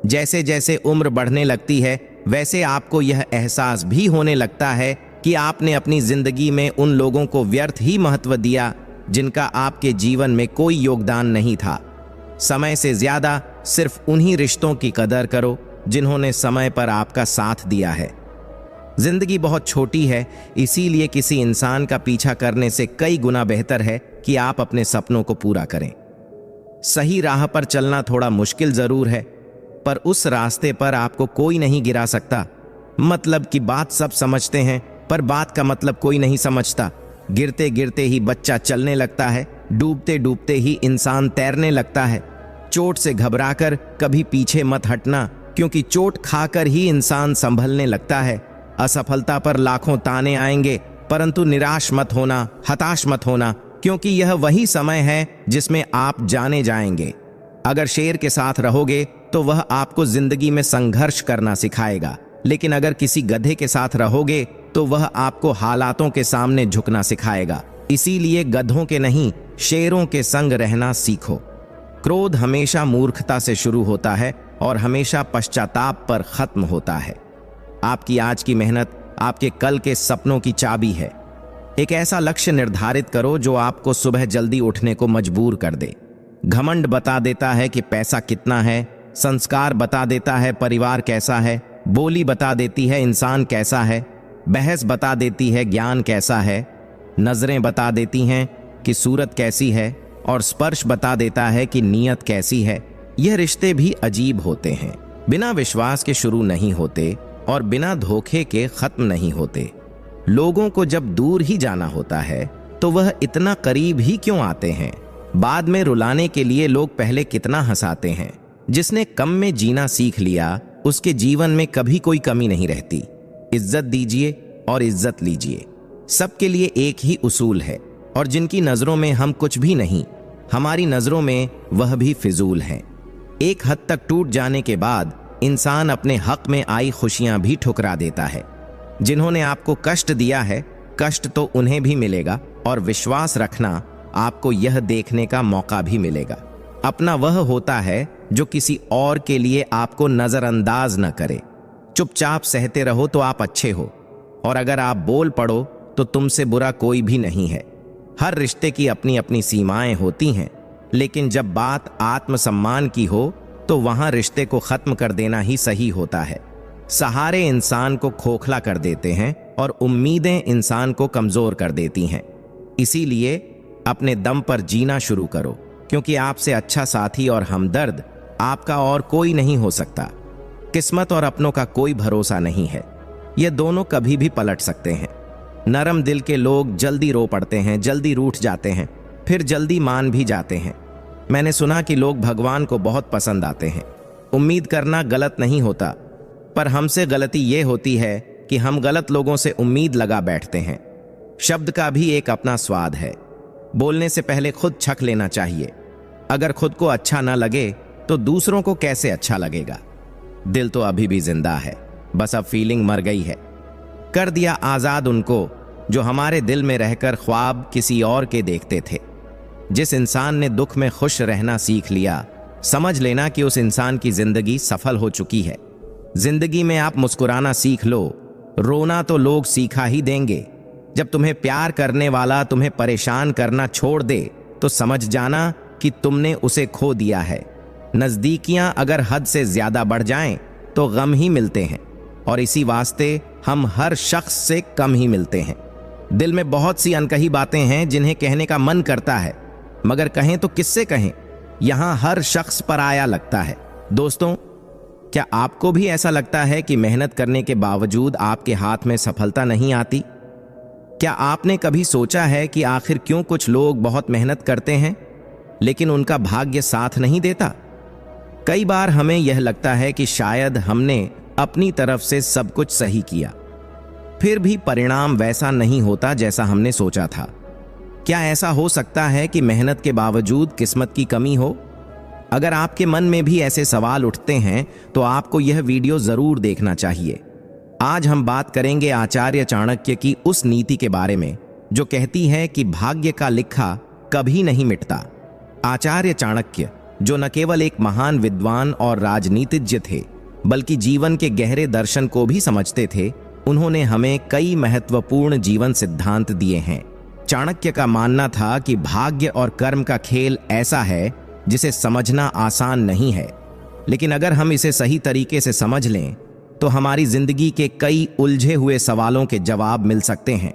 जैसे जैसे उम्र बढ़ने लगती है वैसे आपको यह एहसास भी होने लगता है कि आपने अपनी जिंदगी में उन लोगों को व्यर्थ ही महत्व दिया जिनका आपके जीवन में कोई योगदान नहीं था। समय से ज्यादा सिर्फ उन्हीं रिश्तों की कदर करो जिन्होंने समय पर आपका साथ दिया है। जिंदगी बहुत छोटी है, इसीलिए किसी इंसान का पीछा करने से कई गुना बेहतर है कि आप अपने सपनों को पूरा करें। सही राह पर चलना थोड़ा मुश्किल जरूर है, पर उस रास्ते पर आपको कोई नहीं गिरा सकता। मतलब की बात सब समझते हैं, पर बात का मतलब कोई नहीं समझता। गिरते गिरते ही बच्चा चलने लगता है, डूबते डूबते ही इंसान तैरने लगता है। चोट से घबराकर कभी पीछे मत हटना, क्योंकि चोट खाकर ही इंसान संभलने लगता है। असफलता पर लाखों ताने आएंगे, परंतु निराश मत होना, हताश मत होना, क्योंकि यह वही समय है जिसमें आप जाने जाएंगे। अगर शेर के साथ रहोगे तो वह आपको जिंदगी में संघर्ष करना सिखाएगा, लेकिन अगर किसी गधे के साथ रहोगे तो वह आपको हालातों के सामने झुकना सिखाएगा। इसीलिए गधों के नहीं, शेरों के संग रहना सीखो। क्रोध हमेशा मूर्खता से शुरू होता है और हमेशा पश्चाताप पर खत्म होता है। आपकी आज की मेहनत आपके कल के सपनों की चाबी है। एक ऐसा लक्ष्य निर्धारित करो जो आपको सुबह जल्दी उठने को मजबूर कर दे। घमंड बता देता है कि पैसा कितना है, संस्कार बता देता है परिवार कैसा है, बोली बता देती है इंसान कैसा है, बहस बता देती है ज्ञान कैसा है, नजरें बता देती हैं कि सूरत कैसी है, और स्पर्श बता देता है कि नीयत कैसी है। यह रिश्ते भी अजीब होते हैं, बिना विश्वास के शुरू नहीं होते और बिना धोखे के खत्म नहीं होते। लोगों को जब दूर ही जाना होता है तो वह इतना करीब ही क्यों आते हैं? बाद में रुलाने के लिए लोग पहले कितना हंसाते हैं। जिसने कम में जीना सीख लिया उसके जीवन में कभी कोई कमी नहीं रहती। इज्जत दीजिए और इज्जत लीजिए। सबके लिए एक ही उसूल है, और जिनकी नजरों में हम कुछ भी नहीं, हमारी नजरों में वह भी फिजूल हैं। एक हद तक टूट जाने के बाद इंसान अपने हक में आई खुशियां भी ठुकरा देता है। जिन्होंने आपको कष्ट दिया है, कष्ट तो उन्हें भी मिलेगा, और विश्वास रखना आपको यह देखने का मौका भी मिलेगा। अपना वह होता है जो किसी और के लिए आपको नजरअंदाज न करे। चुपचाप सहते रहो तो आप अच्छे हो, और अगर आप बोल पड़ो तो तुमसे बुरा कोई भी नहीं है। हर रिश्ते की अपनी अपनी सीमाएं होती हैं, लेकिन जब बात आत्मसम्मान की हो तो वहां रिश्ते को खत्म कर देना ही सही होता है। सहारे इंसान को खोखला कर देते हैं और उम्मीदें इंसान को कमजोर कर देती हैं। इसीलिए अपने दम पर जीना शुरू करो, क्योंकि आपसे अच्छा साथी और हमदर्द आपका और कोई नहीं हो सकता। किस्मत और अपनों का कोई भरोसा नहीं है, ये दोनों कभी भी पलट सकते हैं। नरम दिल के लोग जल्दी रो पड़ते हैं, जल्दी रूठ जाते हैं, फिर जल्दी मान भी जाते हैं। मैंने सुना कि लोग भगवान को बहुत पसंद आते हैं। उम्मीद करना गलत नहीं होता, पर हमसे गलती ये होती है कि हम गलत लोगों से उम्मीद लगा बैठते हैं। शब्द का भी एक अपना स्वाद है। बोलने से पहले खुद छक लेना चाहिए। अगर खुद को अच्छा ना लगे तो दूसरों को कैसे अच्छा लगेगा? दिल तो अभी भी जिंदा है, बस अब फीलिंग मर गई है। कर दिया आजाद उनको जो हमारे दिल में रहकर ख्वाब किसी और के देखते थे। जिस इंसान ने दुख में खुश रहना सीख लिया, समझ लेना कि उस इंसान की जिंदगी सफल हो चुकी है। जिंदगी में आप मुस्कुराना सीख लो, रोना तो लोग सीखा ही देंगे। जब तुम्हें प्यार करने वाला तुम्हें परेशान करना छोड़ दे तो समझ जाना कि तुमने उसे खो दिया है। नजदीकियां अगर हद से ज्यादा बढ़ जाएं तो गम ही मिलते हैं, और इसी वास्ते हम हर शख्स से कम ही मिलते हैं। दिल में बहुत सी अनकही बातें हैं जिन्हें कहने का मन करता है, मगर कहें तो किससे कहें। यहां हर शख्स पर आया लगता है। दोस्तों, क्या आपको भी ऐसा लगता है कि मेहनत करने के बावजूद आपके हाथ में सफलता नहीं आती? क्या आपने कभी सोचा है कि आखिर क्यों कुछ लोग बहुत मेहनत करते हैं लेकिन उनका भाग्य साथ नहीं देता? कई बार हमें यह लगता है कि शायद हमने अपनी तरफ से सब कुछ सही किया, फिर भी परिणाम वैसा नहीं होता जैसा हमने सोचा था। क्या ऐसा हो सकता है कि मेहनत के बावजूद किस्मत की कमी हो? अगर आपके मन में भी ऐसे सवाल उठते हैं तो आपको यह वीडियो जरूर देखना चाहिए। आज हम बात करेंगे आचार्य चाणक्य की उस नीति के बारे में जो कहती है कि भाग्य का लिखा कभी नहीं मिटता। आचार्य चाणक्य, जो न केवल एक महान विद्वान और राजनीतिज्ञ थे बल्कि जीवन के गहरे दर्शन को भी समझते थे, उन्होंने हमें कई महत्वपूर्ण जीवन सिद्धांत दिए हैं। चाणक्य का मानना था कि भाग्य और कर्म का खेल ऐसा है जिसे समझना आसान नहीं है, लेकिन अगर हम इसे सही तरीके से समझ लें तो हमारी जिंदगी के कई उलझे हुए सवालों के जवाब मिल सकते हैं।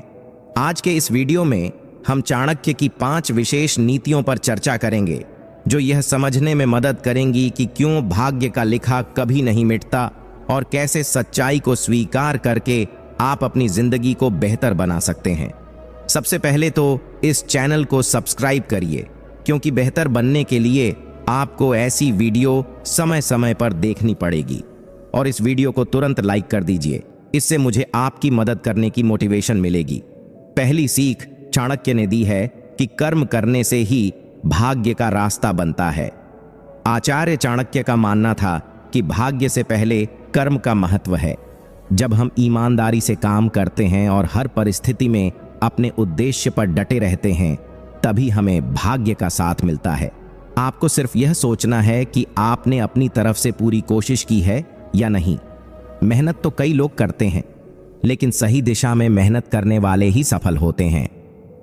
आज के इस वीडियो में हम चाणक्य की 5 विशेष नीतियों पर चर्चा करेंगे जो यह समझने में मदद करेंगी कि क्यों भाग्य का लिखा कभी नहीं मिटता और कैसे सच्चाई को स्वीकार करके आप अपनी जिंदगी को बेहतर बना सकते हैं। सबसे पहले तो इस चैनल को सब्सक्राइब करिए, क्योंकि बेहतर बनने के लिए आपको ऐसी वीडियो समय समय पर देखनी पड़ेगी। और इस वीडियो को तुरंत लाइक कर दीजिए, इससे मुझे आपकी मदद करने की मोटिवेशन मिलेगी। पहली सीख चाणक्य ने दी है कि कर्म करने से ही भाग्य का रास्ता बनता है। आचार्य चाणक्य का मानना था कि भाग्य से पहले कर्म का महत्व है। जब हम ईमानदारी से काम करते हैं और हर परिस्थिति में अपने उद्देश्य पर डटे रहते हैं, तभी हमें भाग्य का साथ मिलता है। आपको सिर्फ यह सोचना है कि आपने अपनी तरफ से पूरी कोशिश की है या नहीं। मेहनत तो कई लोग करते हैं, लेकिन सही दिशा में मेहनत करने वाले ही सफल होते हैं।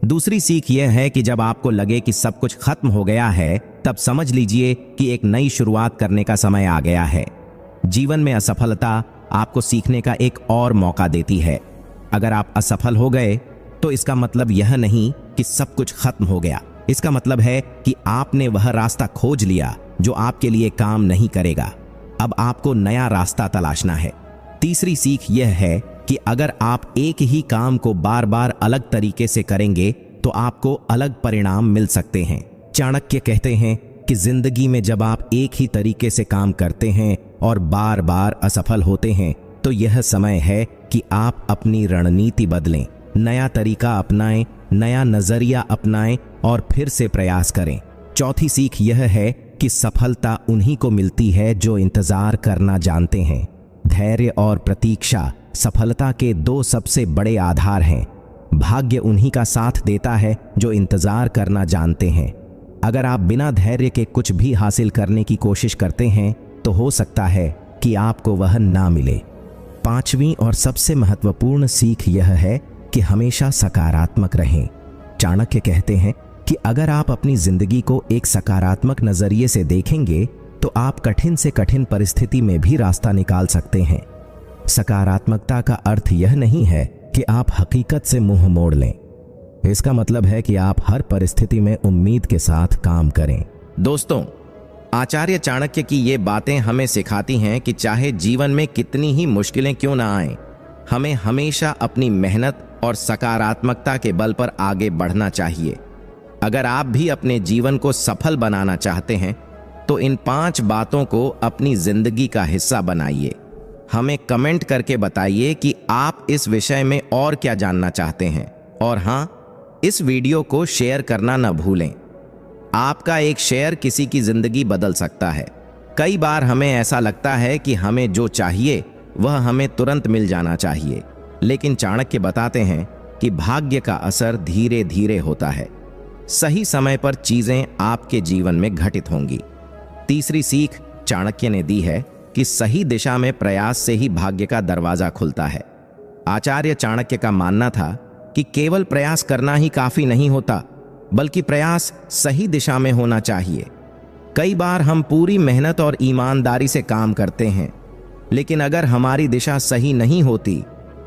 दूसरी सीख यह है कि जब आपको लगे कि सब कुछ खत्म हो गया है, तब समझ लीजिए कि एक नई शुरुआत करने का समय आ गया है। जीवन में असफलता आपको सीखने का एक और मौका देती है। अगर आप असफल हो गए तो इसका मतलब यह नहीं कि सब कुछ खत्म हो गया। इसका मतलब है कि आपने वह रास्ता खोज लिया जो आपके लिए काम नहीं करेगा। अब आपको नया रास्ता तलाशना है। तीसरी सीख यह है कि अगर आप एक ही काम को बार बार अलग तरीके से करेंगे तो आपको अलग परिणाम मिल सकते हैं। चाणक्य कहते हैं कि जिंदगी में जब आप एक ही तरीके से काम करते हैं और बार बार असफल होते हैं, तो यह समय है कि आप अपनी रणनीति बदलें, नया तरीका अपनाएं, नया नजरिया अपनाएं और फिर से प्रयास करें। चौथी सीख यह है कि सफलता उन्हीं को मिलती है जो इंतजार करना जानते हैं। धैर्य और प्रतीक्षा सफलता के 2 सबसे बड़े आधार हैं। भाग्य उन्हीं का साथ देता है जो इंतजार करना जानते हैं। अगर आप बिना धैर्य के कुछ भी हासिल करने की कोशिश करते हैं तो हो सकता है कि आपको वह ना मिले। 5वीं और सबसे महत्वपूर्ण सीख यह है कि हमेशा सकारात्मक रहें। चाणक्य कहते हैं कि अगर आप अपनी जिंदगी को एक सकारात्मक नजरिए से देखेंगे तो आप कठिन से कठिन परिस्थिति में भी रास्ता निकाल सकते हैं। सकारात्मकता का अर्थ यह नहीं है कि आप हकीकत से मुंह मोड़ लें। इसका मतलब है कि आप हर परिस्थिति में उम्मीद के साथ काम करें। दोस्तों, आचार्य चाणक्य की ये बातें हमें सिखाती हैं कि चाहे जीवन में कितनी ही मुश्किलें क्यों ना आएं, हमें हमेशा अपनी मेहनत और सकारात्मकता के बल पर आगे बढ़ना चाहिए। अगर आप भी अपने जीवन को सफल बनाना चाहते हैं तो इन 5 बातों को अपनी जिंदगी का हिस्सा बनाइए। हमें कमेंट करके बताइए कि आप इस विषय में और क्या जानना चाहते हैं। और हाँ, इस वीडियो को शेयर करना न भूलें। आपका एक शेयर किसी की जिंदगी बदल सकता है। कई बार हमें ऐसा लगता है कि हमें जो चाहिए वह हमें तुरंत मिल जाना चाहिए, लेकिन चाणक्य बताते हैं कि भाग्य का असर धीरे धीरे होता है। सही समय पर चीजें आपके जीवन में घटित होंगी। तीसरी सीख चाणक्य ने दी है कि सही दिशा में प्रयास से ही भाग्य का दरवाजा खुलता है। आचार्य चाणक्य का मानना था कि केवल प्रयास करना ही काफी नहीं होता, बल्कि प्रयास सही दिशा में होना चाहिए। कई बार हम पूरी मेहनत और ईमानदारी से काम करते हैं, लेकिन अगर हमारी दिशा सही नहीं होती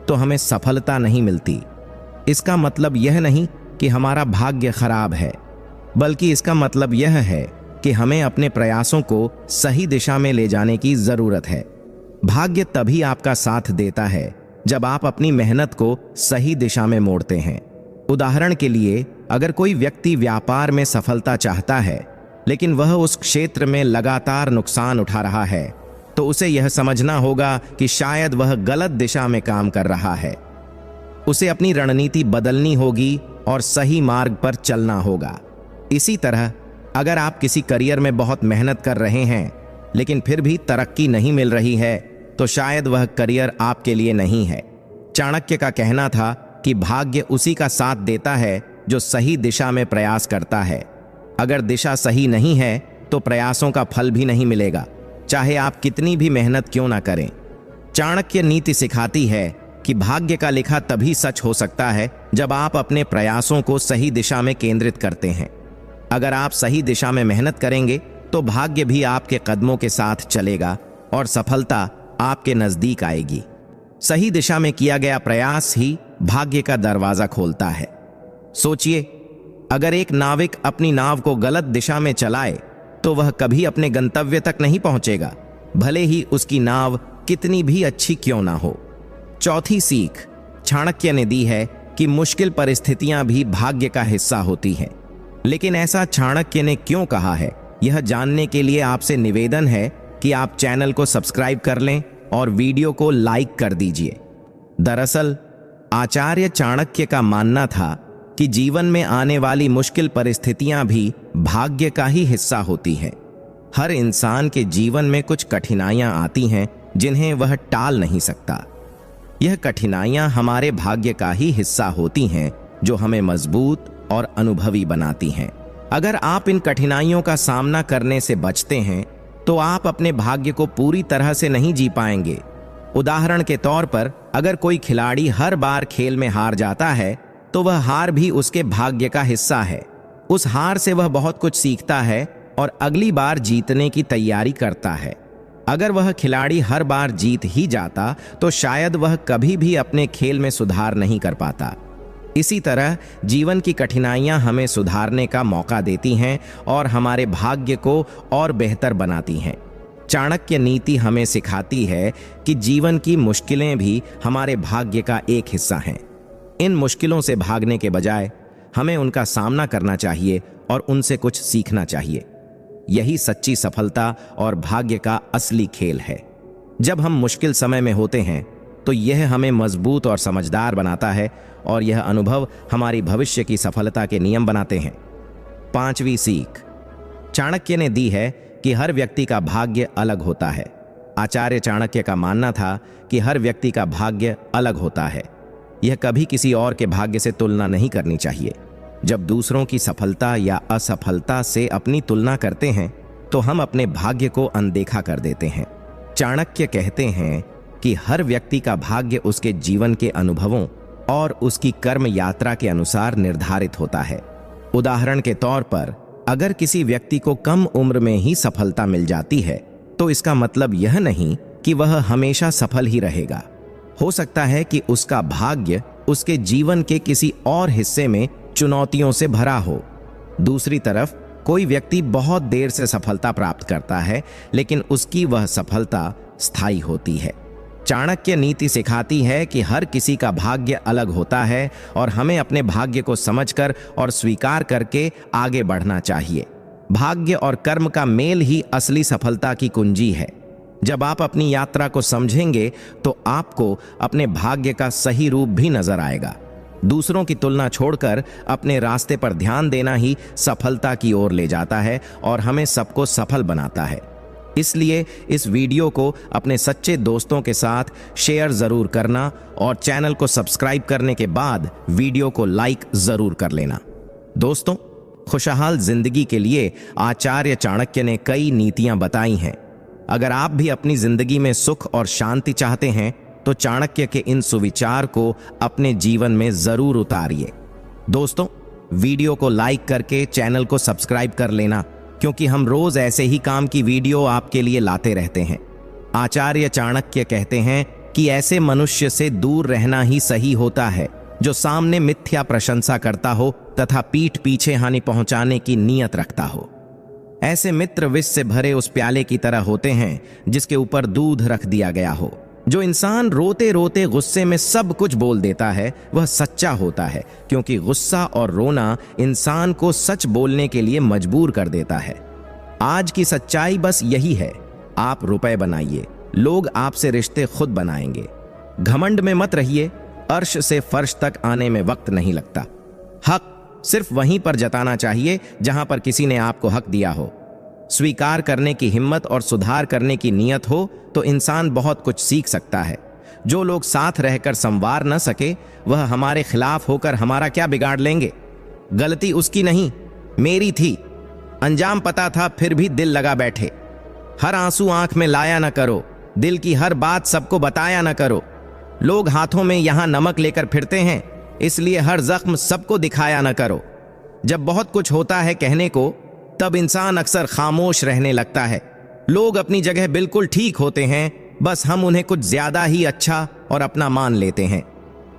तो हमें सफलता नहीं मिलती। इसका मतलब यह नहीं कि हमारा भाग्य खराब है, बल्कि इसका मतलब यह है कि हमें अपने प्रयासों को सही दिशा में ले जाने की जरूरत है। भाग्य तभी आपका साथ देता है जब आप अपनी मेहनत को सही दिशा में मोड़ते हैं। उदाहरण के लिए, अगर कोई व्यक्ति व्यापार में सफलता चाहता है, लेकिन वह उस क्षेत्र में लगातार नुकसान उठा रहा है, तो उसे यह समझना होगा कि शायद वह गलत दिशा में काम कर रहा है। उसे अपनी रणनीति बदलनी होगी और सही मार्ग पर चलना होगा। इसी तरह अगर आप किसी करियर में बहुत मेहनत कर रहे हैं, लेकिन फिर भी तरक्की नहीं मिल रही है, तो शायद वह करियर आपके लिए नहीं है। चाणक्य का कहना था कि भाग्य उसी का साथ देता है जो सही दिशा में प्रयास करता है। अगर दिशा सही नहीं है तो प्रयासों का फल भी नहीं मिलेगा, चाहे आप कितनी भी मेहनत क्यों ना करें। चाणक्य नीति सिखाती है कि भाग्य का लिखा तभी सच हो सकता है जब आप अपने प्रयासों को सही दिशा में केंद्रित करते हैं। अगर आप सही दिशा में मेहनत करेंगे तो भाग्य भी आपके कदमों के साथ चलेगा और सफलता आपके नजदीक आएगी। सही दिशा में किया गया प्रयास ही भाग्य का दरवाजा खोलता है। सोचिए, अगर एक नाविक अपनी नाव को गलत दिशा में चलाए तो वह कभी अपने गंतव्य तक नहीं पहुंचेगा, भले ही उसकी नाव कितनी भी अच्छी क्यों ना हो। चौथी सीख चाणक्य ने दी है कि मुश्किल परिस्थितियां भी भाग्य का हिस्सा होती हैं। लेकिन ऐसा चाणक्य ने क्यों कहा है, यह जानने के लिए आपसे निवेदन है कि आप चैनल को सब्सक्राइब कर लें और वीडियो को लाइक कर दीजिए। दरअसल आचार्य चाणक्य का मानना था कि जीवन में आने वाली मुश्किल परिस्थितियां भी भाग्य का ही हिस्सा होती हैं। हर इंसान के जीवन में कुछ कठिनाइयां आती हैं जिन्हें वह टाल नहीं सकता। यह कठिनाइयां हमारे भाग्य का ही हिस्सा होती हैं, जो हमें मजबूत और अनुभवी बनाती हैं। अगर आप इन कठिनाइयों का सामना करने से बचते हैं तो आप अपने भाग्य को पूरी तरह से नहीं जी पाएंगे। उदाहरण के तौर पर, अगर कोई खिलाड़ी हर बार खेल में हार जाता है तो वह हार भी उसके भाग्य का हिस्सा है। उस हार से वह बहुत कुछ सीखता है और अगली बार जीतने की तैयारी करता है। अगर वह खिलाड़ी हर बार जीत ही जाता तो शायद वह कभी भी अपने खेल में सुधार नहीं कर पाता। इसी तरह जीवन की कठिनाइयां हमें सुधारने का मौका देती हैं और हमारे भाग्य को और बेहतर बनाती हैं। चाणक्य नीति हमें सिखाती है कि जीवन की मुश्किलें भी हमारे भाग्य का एक हिस्सा हैं। इन मुश्किलों से भागने के बजाय हमें उनका सामना करना चाहिए और उनसे कुछ सीखना चाहिए। यही सच्ची सफलता और भाग्य का असली खेल है। जब हम मुश्किल समय में होते हैं तो यह हमें मजबूत और समझदार बनाता है और यह अनुभव हमारी भविष्य की सफलता के नियम बनाते हैं। पांचवी सीख चाणक्य ने दी है कि हर व्यक्ति का भाग्य अलग होता है। आचार्य चाणक्य का मानना था कि हर व्यक्ति का भाग्य अलग होता है। यह कभी किसी और के भाग्य से तुलना नहीं करनी चाहिए। जब दूसरों की सफलता या असफलता से अपनी तुलना करते हैं तो हम अपने भाग्य को अनदेखा कर देते हैं। चाणक्य कहते हैं कि हर व्यक्ति का भाग्य उसके जीवन के अनुभवों और उसकी कर्म यात्रा के अनुसार निर्धारित होता है। उदाहरण के तौर पर, अगर किसी व्यक्ति को कम उम्र में ही सफलता मिल जाती है तो इसका मतलब यह नहीं कि वह हमेशा सफल ही रहेगा। हो सकता है कि उसका भाग्य उसके जीवन के किसी और हिस्से में चुनौतियों से भरा हो। दूसरी तरफ, कोई व्यक्ति बहुत देर से सफलता प्राप्त करता है, लेकिन उसकी वह सफलता स्थायी होती है। चाणक्य नीति सिखाती है कि हर किसी का भाग्य अलग होता है और हमें अपने भाग्य को समझकर और स्वीकार करके आगे बढ़ना चाहिए। भाग्य और कर्म का मेल ही असली सफलता की कुंजी है। जब आप अपनी यात्रा को समझेंगे तो आपको अपने भाग्य का सही रूप भी नजर आएगा। दूसरों की तुलना छोड़कर अपने रास्ते पर ध्यान देना ही सफलता की ओर ले जाता है और हमें सबको सफल बनाता है। इसलिए इस वीडियो को अपने सच्चे दोस्तों के साथ शेयर जरूर करना और चैनल को सब्सक्राइब करने के बाद वीडियो को लाइक जरूर कर लेना। दोस्तों, खुशहाल जिंदगी के लिए आचार्य चाणक्य ने कई नीतियां बताई हैं। अगर आप भी अपनी जिंदगी में सुख और शांति चाहते हैं तो चाणक्य के इन सुविचार को अपने जीवन में जरूर उतारिए। दोस्तों, वीडियो को लाइक करके चैनल को सब्सक्राइब कर लेना, क्योंकि हम रोज ऐसे ही काम की वीडियो आपके लिए लाते रहते हैं। आचार्य चाणक्य कहते हैं कि ऐसे मनुष्य से दूर रहना ही सही होता है जो सामने मिथ्या प्रशंसा करता हो तथा पीठ पीछे हानि पहुंचाने की नीयत रखता हो। ऐसे मित्र विष से भरे उस प्याले की तरह होते हैं जिसके ऊपर दूध रख दिया गया हो। जो इंसान रोते रोते गुस्से में सब कुछ बोल देता है वह सच्चा होता है, क्योंकि गुस्सा और रोना इंसान को सच बोलने के लिए मजबूर कर देता है। आज की सच्चाई बस यही है, आप रुपए बनाइए, लोग आपसे रिश्ते खुद बनाएंगे। घमंड में मत रहिए, अर्श से फर्श तक आने में वक्त नहीं लगता। हक सिर्फ वहीं पर जताना चाहिए जहां पर किसी ने आपको हक दिया हो। स्वीकार करने की हिम्मत और सुधार करने की नीयत हो तो इंसान बहुत कुछ सीख सकता है। जो लोग साथ रहकर संवार न सके वह हमारे खिलाफ होकर हमारा क्या बिगाड़ लेंगे। गलती उसकी नहीं, मेरी थी। अंजाम पता था फिर भी दिल लगा बैठे। हर आंसू आंख में लाया न करो, दिल की हर बात सबको बताया न करो। लोग हाथों में यहां नमक लेकर फिरते हैं, इसलिए हर जख्म सबको दिखाया न करो। जब बहुत कुछ होता है कहने को, तब इंसान अक्सर खामोश रहने लगता है। लोग अपनी जगह बिल्कुल ठीक होते हैं, बस हम उन्हें कुछ ज्यादा ही अच्छा और अपना मान लेते हैं।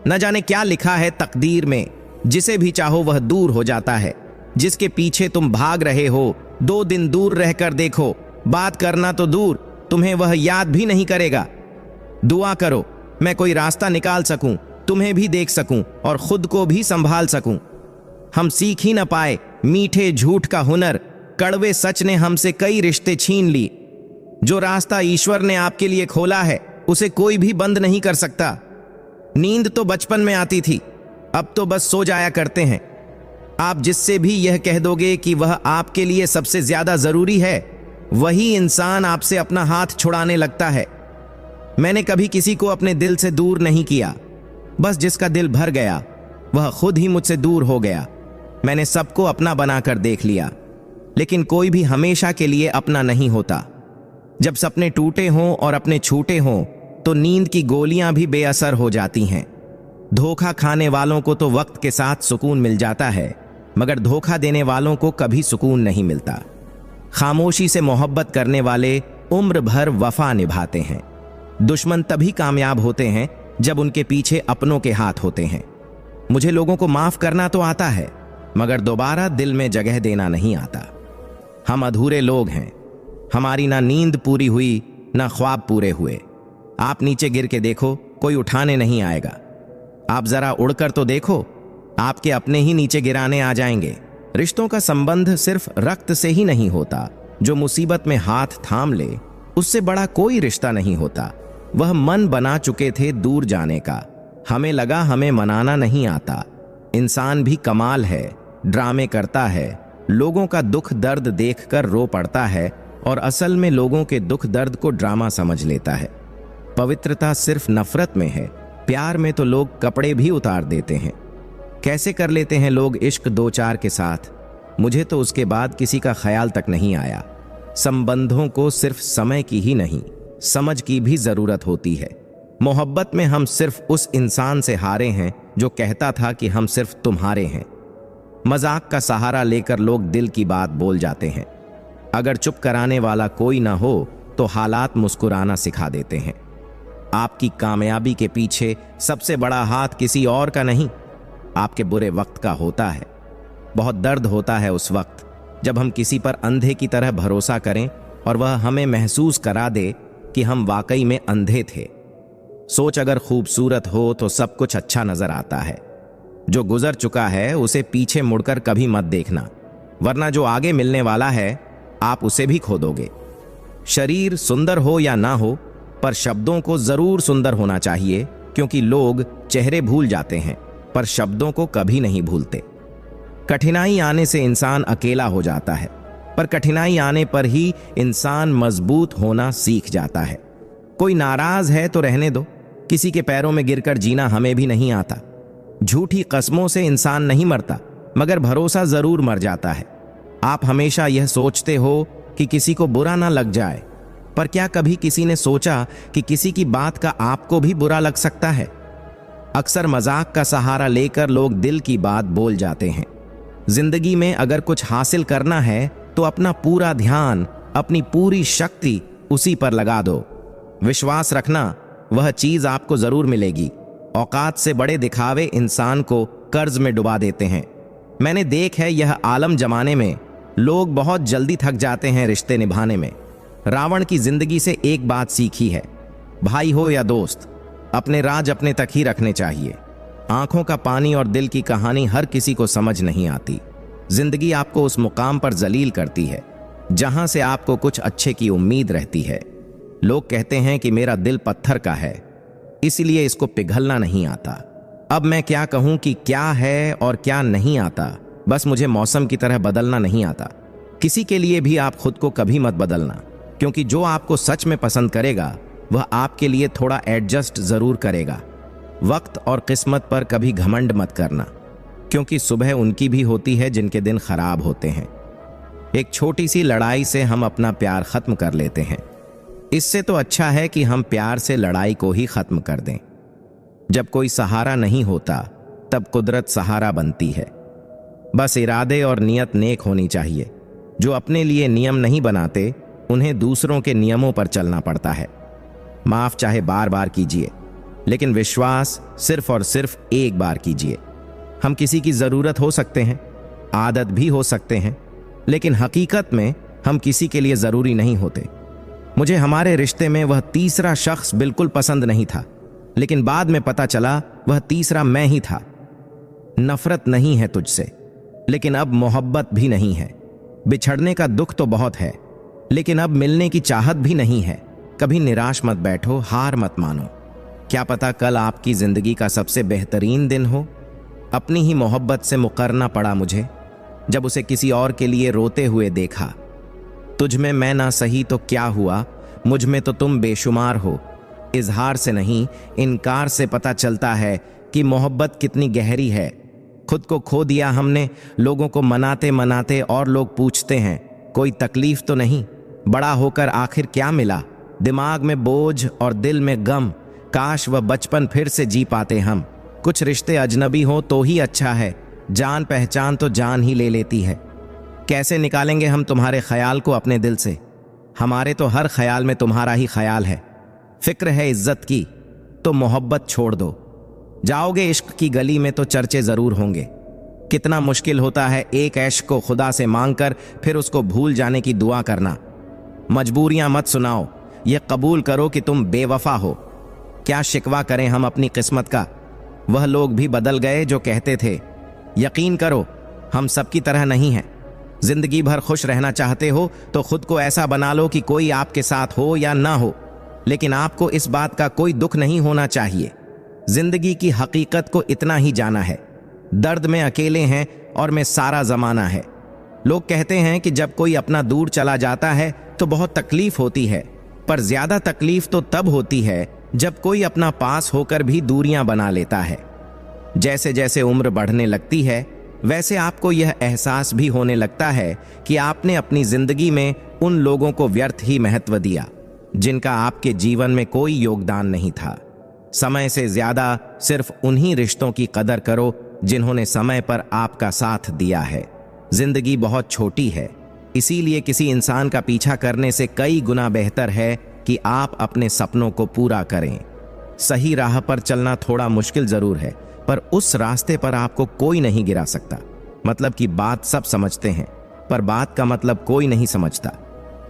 न जाने क्या लिखा है तकदीर में, जिसे भी चाहो वह दूर हो जाता है। जिसके पीछे तुम भाग रहे हो, 2 दिन दूर रहकर देखो, बात करना तो दूर, तुम्हें वह याद भी नहीं करेगा। दुआ करो मैं कोई रास्ता निकाल सकूं, तुम्हें भी देख सकूं और खुद को भी संभाल सकूं। हम सीख ही न पाए मीठे झूठ का हुनर, कड़वे सच ने हमसे कई रिश्ते छीन ली। जो रास्ता ईश्वर ने आपके लिए खोला है उसे कोई भी बंद नहीं कर सकता। नींद तो बचपन में आती थी, अब तो बस सो जाया करते हैं। आप जिससे भी यह कह दोगे कि वह आपके लिए सबसे ज्यादा जरूरी है, वही इंसान आपसे अपना हाथ छुड़ाने लगता है। मैंने कभी किसी को अपने दिल से दूर नहीं किया, बस जिसका दिल भर गया वह खुद ही मुझसे दूर हो गया। मैंने सबको अपना बनाकर देख लिया, लेकिन कोई भी हमेशा के लिए अपना नहीं होता। जब सपने टूटे हों और अपने छूटे हों तो नींद की गोलियां भी बेअसर हो जाती हैं। धोखा खाने वालों को तो वक्त के साथ सुकून मिल जाता है, मगर धोखा देने वालों को कभी सुकून नहीं मिलता। खामोशी से मोहब्बत करने वाले उम्र भर वफा निभाते हैं। दुश्मन तभी कामयाब होते हैं जब उनके पीछे अपनों के हाथ होते हैं। मुझे लोगों को माफ करना तो आता है, मगर दोबारा दिल में जगह देना नहीं आता। हम अधूरे लोग हैं, हमारी ना नींद पूरी हुई ना ख्वाब पूरे हुए। आप नीचे गिर के देखो, कोई उठाने नहीं आएगा। आप जरा उड़कर तो देखो, आपके अपने ही नीचे गिराने आ जाएंगे। रिश्तों का संबंध सिर्फ रक्त से ही नहीं होता। जो मुसीबत में हाथ थाम ले उससे बड़ा कोई रिश्ता नहीं होता। वह मन बना चुके थे दूर जाने का, हमें लगा हमें मनाना नहीं आता। इंसान भी कमाल है, ड्रामे करता है, लोगों का दुख दर्द देखकर रो पड़ता है और असल में लोगों के दुख दर्द को ड्रामा समझ लेता है। पवित्रता सिर्फ नफरत में है, प्यार में तो लोग कपड़े भी उतार देते हैं। कैसे कर लेते हैं लोग इश्क 2-4 के साथ, मुझे तो उसके बाद किसी का ख्याल तक नहीं आया। संबंधों को सिर्फ समय की ही नहीं, समझ की भी जरूरत होती है। मोहब्बत में हम सिर्फ उस इंसान से हारे हैं जो कहता था कि हम सिर्फ तुम्हारे हैं। मजाक का सहारा लेकर लोग दिल की बात बोल जाते हैं। अगर चुप कराने वाला कोई ना हो तो हालात मुस्कुराना सिखा देते हैं। आपकी कामयाबी के पीछे सबसे बड़ा हाथ किसी और का नहीं, आपके बुरे वक्त का होता है। बहुत दर्द होता है उस वक्त जब हम किसी पर अंधे की तरह भरोसा करें और वह हमें महसूस करा दे कि हम वाकई में अंधे थे। सोच अगर खूबसूरत हो तो सब कुछ अच्छा नजर आता है। जो गुजर चुका है उसे पीछे मुड़कर कभी मत देखना, वरना जो आगे मिलने वाला है आप उसे भी खो दोगे। शरीर सुंदर हो या ना हो, पर शब्दों को जरूर सुंदर होना चाहिए, क्योंकि लोग चेहरे भूल जाते हैं पर शब्दों को कभी नहीं भूलते। कठिनाई आने से इंसान अकेला हो जाता है, पर कठिनाई आने पर ही इंसान मजबूत होना सीख जाता है। कोई नाराज है तो रहने दो, किसी के पैरों में गिरकर जीना हमें भी नहीं आता। झूठी कस्मों से इंसान नहीं मरता, मगर भरोसा जरूर मर जाता है। आप हमेशा यह सोचते हो कि किसी को बुरा ना लग जाए, पर क्या कभी किसी ने सोचा कि किसी की बात का आपको भी बुरा लग सकता है? अक्सर मजाक का सहारा लेकर लोग दिल की बात बोल जाते हैं। जिंदगी में अगर कुछ हासिल करना है तो अपना पूरा ध्यान, अपनी पूरी शक्ति उसी पर लगा दो। विश्वास रखना, वह चीज आपको जरूर मिलेगी। औकात से बड़े दिखावे इंसान को कर्ज में डुबा देते हैं। मैंने देख है यह आलम जमाने में लोग बहुत जल्दी थक जाते हैं रिश्ते निभाने में। रावण की जिंदगी से एक बात सीखी है, भाई हो या दोस्त, अपने राज अपने तक ही रखने चाहिए। आंखों का पानी और दिल की कहानी हर किसी को समझ नहीं आती। जिंदगी आपको उस मुकाम पर जलील करती है जहां से आपको कुछ अच्छे की उम्मीद रहती है। लोग कहते हैं कि मेरा दिल पत्थर का है, इसलिए इसको पिघलना नहीं आता। अब मैं क्या कहूं कि क्या है और क्या नहीं आता, बस मुझे मौसम की तरह बदलना नहीं आता। किसी के लिए भी आप खुद को कभी मत बदलना, क्योंकि जो आपको सच में पसंद करेगा वह आपके लिए थोड़ा एडजस्ट जरूर करेगा। वक्त और किस्मत पर कभी घमंड मत करना, क्योंकि सुबह उनकी भी होती है जिनके दिन खराब होते हैं। एक छोटी सी लड़ाई से हम अपना प्यार खत्म कर लेते हैं। इससे तो अच्छा है कि हम प्यार से लड़ाई को ही खत्म कर दें। जब कोई सहारा नहीं होता तब कुदरत सहारा बनती है। बस इरादे और नियत नेक होनी चाहिए। जो अपने लिए नियम नहीं बनाते उन्हें दूसरों के नियमों पर चलना पड़ता है। माफ चाहे बार बार कीजिए, लेकिन विश्वास सिर्फ और सिर्फ एक बार कीजिए। हम किसी की जरूरत हो सकते हैं, आदत भी हो सकते हैं, लेकिन हकीकत में हम किसी के लिए जरूरी नहीं होते। मुझे हमारे रिश्ते में वह तीसरा शख्स बिल्कुल पसंद नहीं था, लेकिन बाद में पता चला वह तीसरा मैं ही था। नफरत नहीं है तुझसे, लेकिन अब मोहब्बत भी नहीं है। बिछड़ने का दुख तो बहुत है, लेकिन अब मिलने की चाहत भी नहीं है। कभी निराश मत बैठो, हार मत मानो। क्या पता कल आपकी जिंदगी का सबसे बेहतरीन दिन हो। अपनी ही मोहब्बत से मुकरना पड़ा मुझे, जब उसे किसी और के लिए रोते हुए देखा। तुझ में मैं ना सही तो क्या हुआ, मुझ में तो तुम बेशुमार हो। इजहार से नहीं, इनकार से पता चलता है कि मोहब्बत कितनी गहरी है। खुद को खो दिया हमने लोगों को मनाते मनाते, और लोग पूछते हैं कोई तकलीफ तो नहीं। बड़ा होकर आखिर क्या मिला, दिमाग में बोझ और दिल में गम। काश वह बचपन फिर से जी पाते हम। कुछ रिश्ते अजनबी हो तो ही अच्छा है, जान पहचान तो जान ही ले लेती है। कैसे निकालेंगे हम तुम्हारे ख्याल को अपने दिल से? हमारे तो हर ख्याल में तुम्हारा ही ख्याल है। फिक्र है इज्जत की तो मोहब्बत छोड़ दो। जाओगे इश्क की गली में तो चर्चे जरूर होंगे। कितना मुश्किल होता है एक ऐश्क को खुदा से मांगकर फिर उसको भूल जाने की दुआ करना। मजबूरियां मत सुनाओ, ये कबूल करो कि तुम बेवफा हो। क्या शिकवा करें हम अपनी किस्मत का, वह लोग भी बदल गए जो कहते थे। यकीन करो हम सबकी तरह नहीं हैं। जिंदगी भर खुश रहना चाहते हो तो खुद को ऐसा बना लो कि कोई आपके साथ हो या ना हो, लेकिन आपको इस बात का कोई दुख नहीं होना चाहिए। जिंदगी की हकीकत को इतना ही जाना है, दर्द में अकेले हैं और में सारा जमाना है। लोग कहते हैं कि जब कोई अपना दूर चला जाता है तो बहुत तकलीफ होती है, पर ज्यादा तकलीफ तो तब होती है जब कोई अपना पास होकर भी दूरियां बना लेता है। जैसे जैसे उम्र बढ़ने लगती है वैसे आपको यह एहसास भी होने लगता है कि आपने अपनी जिंदगी में उन लोगों को व्यर्थ ही महत्व दिया जिनका आपके जीवन में कोई योगदान नहीं था। समय से ज्यादा सिर्फ उन्हीं रिश्तों की कदर करो जिन्होंने समय पर आपका साथ दिया है। जिंदगी बहुत छोटी है, इसीलिए किसी इंसान का पीछा करने से कई गुना बेहतर है कि आप अपने सपनों को पूरा करें। सही राह पर चलना थोड़ा मुश्किल जरूर है, पर उस रास्ते पर आपको कोई नहीं गिरा सकता। मतलब की बात सब समझते हैं, पर बात का मतलब कोई नहीं समझता।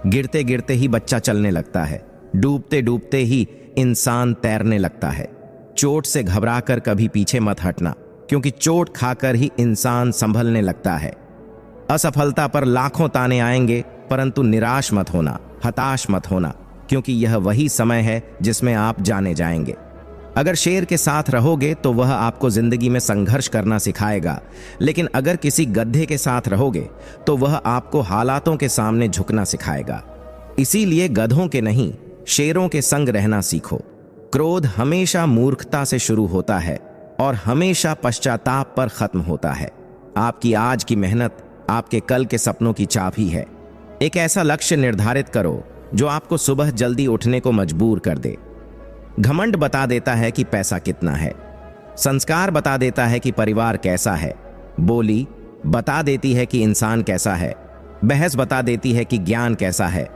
गिरते गिरते ही बच्चा चलने लगता है, डूबते डूबते ही इंसान तैरने लगता है। चोट से घबराकर कभी पीछे मत हटना, क्योंकि चोट खाकर ही इंसान संभलने लगता है। असफलता पर लाखों ताने आएंगे, परंतु निराश मत होना, हताश मत होना, क्योंकि यह वही समय है जिसमें आप जाने जाएंगे। अगर शेर के साथ रहोगे तो वह आपको जिंदगी में संघर्ष करना सिखाएगा, लेकिन अगर किसी गधे के साथ रहोगे तो वह आपको हालातों के सामने झुकना सिखाएगा। इसीलिए गधों के नहीं, शेरों के संग रहना सीखो। क्रोध हमेशा मूर्खता से शुरू होता है और हमेशा पश्चाताप पर खत्म होता है। आपकी आज की मेहनत आपके कल के सपनों की चाबी है। एक ऐसा लक्ष्य निर्धारित करो जो आपको सुबह जल्दी उठने को मजबूर कर दे। घमंड बता देता है कि पैसा कितना है। संस्कार बता देता है कि परिवार कैसा है। बोली बता देती है कि इंसान कैसा है। बहस बता देती है कि ज्ञान कैसा है।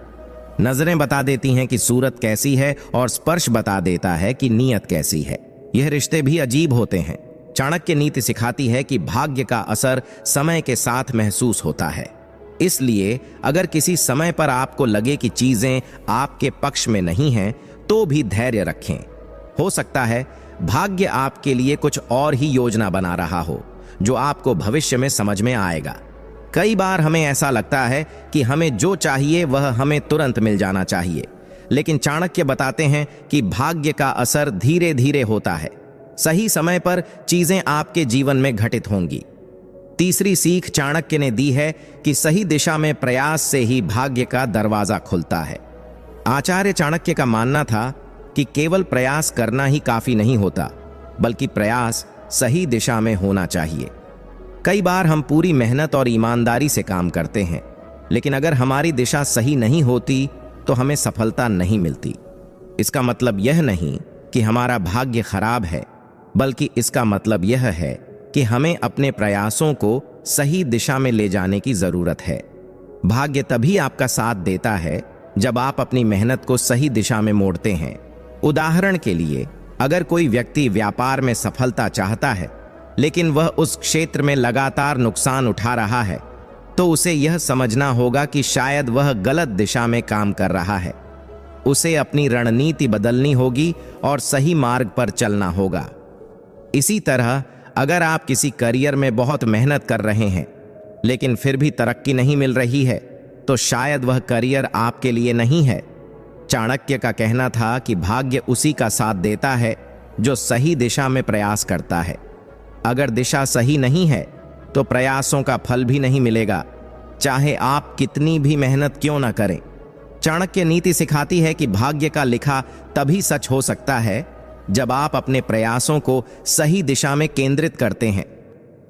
नजरें बता देती हैं कि सूरत कैसी है, और स्पर्श बता देता है कि नीयत कैसी है। यह रिश्ते भी अजीब होते हैं। चाणक्य नीति सिखाती है कि भाग्य का असर समय के साथ महसूस होता है। इसलिए अगर किसी समय पर आपको लगे कि चीजें आपके पक्ष में नहीं हैं, तो भी धैर्य रखें। हो सकता है भाग्य आपके लिए कुछ और ही योजना बना रहा हो, जो आपको भविष्य में समझ में आएगा। कई बार हमें ऐसा लगता है कि हमें जो चाहिए वह हमें तुरंत मिल जाना चाहिए, लेकिन चाणक्य बताते हैं कि भाग्य का असर धीरे धीरे होता है। सही समय पर चीजें आपके जीवन में घटित होंगी। तीसरी सीख चाणक्य ने दी है कि सही दिशा में प्रयास से ही भाग्य का दरवाजा खुलता है। आचार्य चाणक्य का मानना था कि केवल प्रयास करना ही काफी नहीं होता, बल्कि प्रयास सही दिशा में होना चाहिए। कई बार हम पूरी मेहनत और ईमानदारी से काम करते हैं, लेकिन अगर हमारी दिशा सही नहीं होती तो हमें सफलता नहीं मिलती। इसका मतलब यह नहीं कि हमारा भाग्य खराब है, बल्कि इसका मतलब यह है कि हमें अपने प्रयासों को सही दिशा में ले जाने की जरूरत है। भाग्य तभी आपका साथ देता है जब आप अपनी मेहनत को सही दिशा में मोड़ते हैं। उदाहरण के लिए, अगर कोई व्यक्ति व्यापार में सफलता चाहता है, लेकिन वह उस क्षेत्र में लगातार नुकसान उठा रहा है, तो उसे यह समझना होगा कि शायद वह गलत दिशा में काम कर रहा है। उसे अपनी रणनीति बदलनी होगी और सही मार्ग पर चलना होगा। इसी तरह अगर आप किसी करियर में बहुत मेहनत कर रहे हैं, लेकिन फिर भी तरक्की नहीं मिल रही है, तो शायद वह करियर आपके लिए नहीं है। चाणक्य का कहना था कि भाग्य उसी का साथ देता है जो सही दिशा में प्रयास करता है। अगर दिशा सही नहीं है तो प्रयासों का फल भी नहीं मिलेगा, चाहे आप कितनी भी मेहनत क्यों ना करें। चाणक्य नीति सिखाती है कि भाग्य का लिखा तभी सच हो सकता है जब आप अपने प्रयासों को सही दिशा में केंद्रित करते हैं।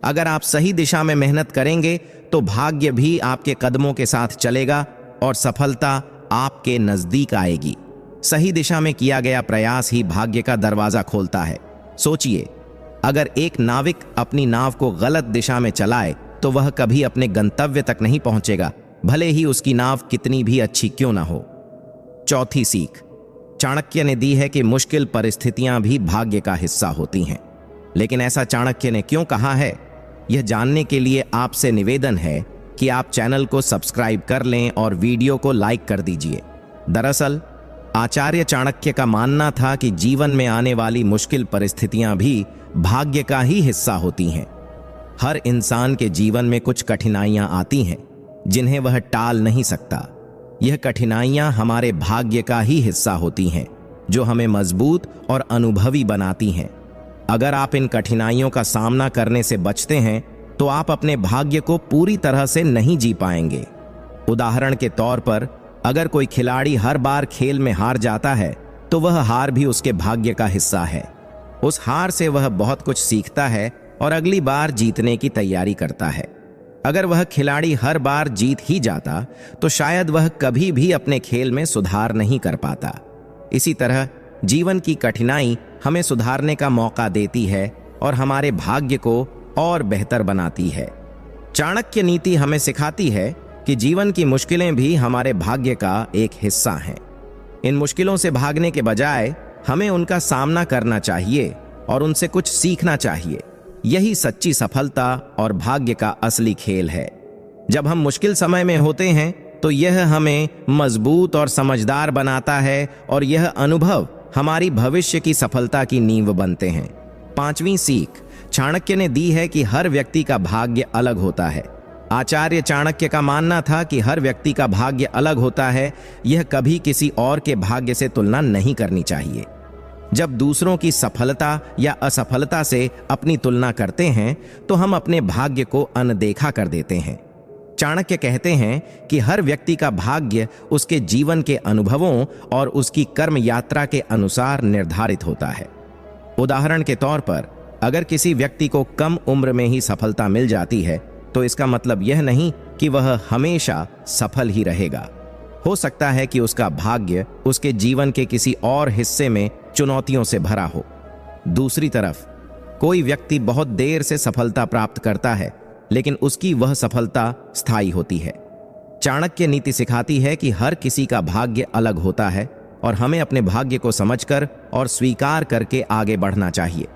अगर आप सही दिशा में मेहनत करेंगे तो भाग्य भी आपके कदमों के साथ चलेगा और सफलता आपके नजदीक आएगी। सही दिशा में किया गया प्रयास ही भाग्य का दरवाजा खोलता है। सोचिए, अगर एक नाविक अपनी नाव को गलत दिशा में चलाए तो वह कभी अपने गंतव्य तक नहीं पहुंचेगा, भले ही उसकी नाव कितनी भी अच्छी क्यों ना हो। चौथी सीख चाणक्य ने दी है कि मुश्किल परिस्थितियां भी भाग्य का हिस्सा होती हैं। लेकिन ऐसा चाणक्य ने क्यों कहा है, यह जानने के लिए आपसे निवेदन है कि आप चैनल को सब्सक्राइब कर लें और वीडियो को लाइक कर दीजिए। दरअसल आचार्य चाणक्य का मानना था कि जीवन में आने वाली मुश्किल परिस्थितियां भी भाग्य का ही हिस्सा होती हैं। हर इंसान के जीवन में कुछ कठिनाइयां आती हैं जिन्हें वह टाल नहीं सकता। यह कठिनाइयां हमारे भाग्य का ही हिस्सा होती हैं, जो हमें मजबूत और अनुभवी बनाती हैं। अगर आप इन कठिनाइयों का सामना करने से बचते हैं तो आप अपने भाग्य को पूरी तरह से नहीं जी पाएंगे। उदाहरण के तौर पर, अगर कोई खिलाड़ी हर बार खेल में हार जाता है तो वह हार भी उसके भाग्य का हिस्सा है। उस हार से वह बहुत कुछ सीखता है और अगली बार जीतने की तैयारी करता है। अगर वह खिलाड़ी हर बार जीत ही जाता तो शायद वह कभी भी अपने खेल में सुधार नहीं कर पाता। इसी तरह जीवन की कठिनाई हमें सुधारने का मौका देती है और हमारे भाग्य को और बेहतर बनाती है। चाणक्य नीति हमें सिखाती है कि जीवन की मुश्किलें भी हमारे भाग्य का एक हिस्सा हैं। इन मुश्किलों से भागने के बजाय हमें उनका सामना करना चाहिए और उनसे कुछ सीखना चाहिए। यही सच्ची सफलता और भाग्य का असली खेल है। जब हम मुश्किल समय में होते हैं तो यह हमें मजबूत और समझदार बनाता है और यह अनुभव हमारी भविष्य की सफलता की नींव बनते हैं। पांचवीं सीख चाणक्य ने दी है कि हर व्यक्ति का भाग्य अलग होता है। आचार्य चाणक्य का मानना था कि हर व्यक्ति का भाग्य अलग होता है, यह कभी किसी और के भाग्य से तुलना नहीं करनी चाहिए। जब दूसरों की सफलता या असफलता से अपनी तुलना करते हैं तो हम अपने भाग्य को अनदेखा कर देते हैं। चाणक्य कहते हैं कि हर व्यक्ति का भाग्य उसके जीवन के अनुभवों और उसकी कर्म यात्रा के अनुसार निर्धारित होता है। उदाहरण के तौर पर, अगर किसी व्यक्ति को कम उम्र में ही सफलता मिल जाती है तो इसका मतलब यह नहीं कि वह हमेशा सफल ही रहेगा। हो सकता है कि उसका भाग्य उसके जीवन के किसी और हिस्से में चुनौतियों से भरा हो। दूसरी तरफ कोई व्यक्ति बहुत देर से सफलता प्राप्त करता है, लेकिन उसकी वह सफलता स्थायी होती है। चाणक्य नीति सिखाती है कि हर किसी का भाग्य अलग होता है और हमें अपने भाग्य को समझकर और स्वीकार करके आगे बढ़ना चाहिए।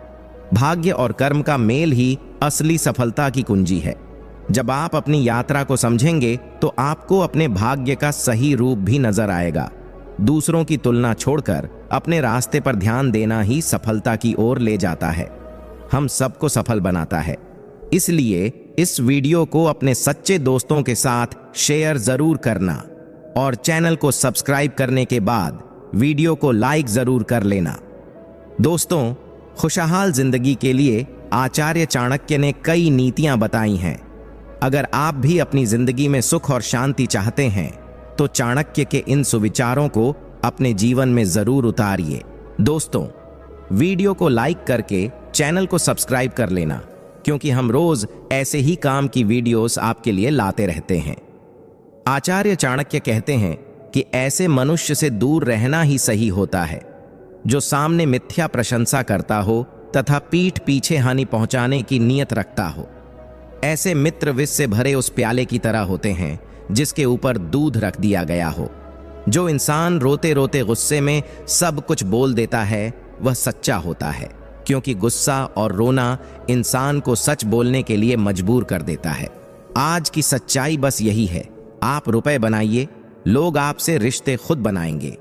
भाग्य और कर्म का मेल ही असली सफलता की कुंजी है। जब आप अपनी यात्रा को समझेंगे तो आपको अपने भाग्य का सही रूप भी नजर आएगा। दूसरों की तुलना छोड़कर अपने रास्ते पर ध्यान देना ही सफलता की ओर ले जाता है, हम सबको सफल बनाता है। इसलिए इस वीडियो को अपने सच्चे दोस्तों के साथ शेयर जरूर करना और चैनल को सब्सक्राइब करने के बाद वीडियो को लाइक जरूर कर लेना। दोस्तों, खुशहाल जिंदगी के लिए आचार्य चाणक्य ने कई नीतियां बताई हैं। अगर आप भी अपनी जिंदगी में सुख और शांति चाहते हैं तो चाणक्य के इन सुविचारों को अपने जीवन में जरूर उतारिए। दोस्तों, वीडियो को लाइक करके चैनल को सब्सक्राइब कर लेना, क्योंकि हम रोज ऐसे ही काम की वीडियोस आपके लिए लाते रहते हैं। आचार्य चाणक्य कहते हैं कि ऐसे मनुष्य से दूर रहना ही सही होता है जो सामने मिथ्या प्रशंसा करता हो तथा पीठ पीछे हानि पहुंचाने की नीयत रखता हो। ऐसे मित्र विष से भरे उस प्याले की तरह होते हैं जिसके ऊपर दूध रख दिया गया हो। जो इंसान रोते रोते गुस्से में सब कुछ बोल देता है वह सच्चा होता है, क्योंकि गुस्सा और रोना इंसान को सच बोलने के लिए मजबूर कर देता है। आज की सच्चाई बस यही है, आप रुपए बनाइए, लोग आपसे रिश्ते खुद बनाएंगे।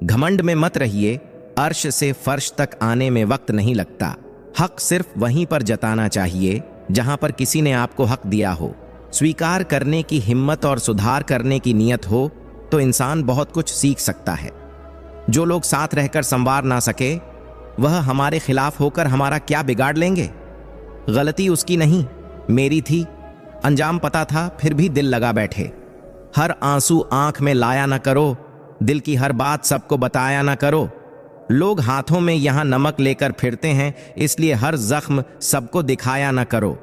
घमंड में मत रहिए, अर्श से फर्श तक आने में वक्त नहीं लगता। हक सिर्फ वहीं पर जताना चाहिए जहां पर किसी ने आपको हक दिया हो। स्वीकार करने की हिम्मत और सुधार करने की नीयत हो तो इंसान बहुत कुछ सीख सकता है। जो लोग साथ रहकर संवार ना सके वह हमारे खिलाफ होकर हमारा क्या बिगाड़ लेंगे। गलती उसकी नहीं, मेरी थी। अंजाम पता था फिर भी दिल लगा बैठे। हर आंसू आंख में लाया ना करो, दिल की हर बात सबको बताया ना करो। लोग हाथों में यहां नमक लेकर फिरते हैं, इसलिए हर जख्म सबको दिखाया ना करो।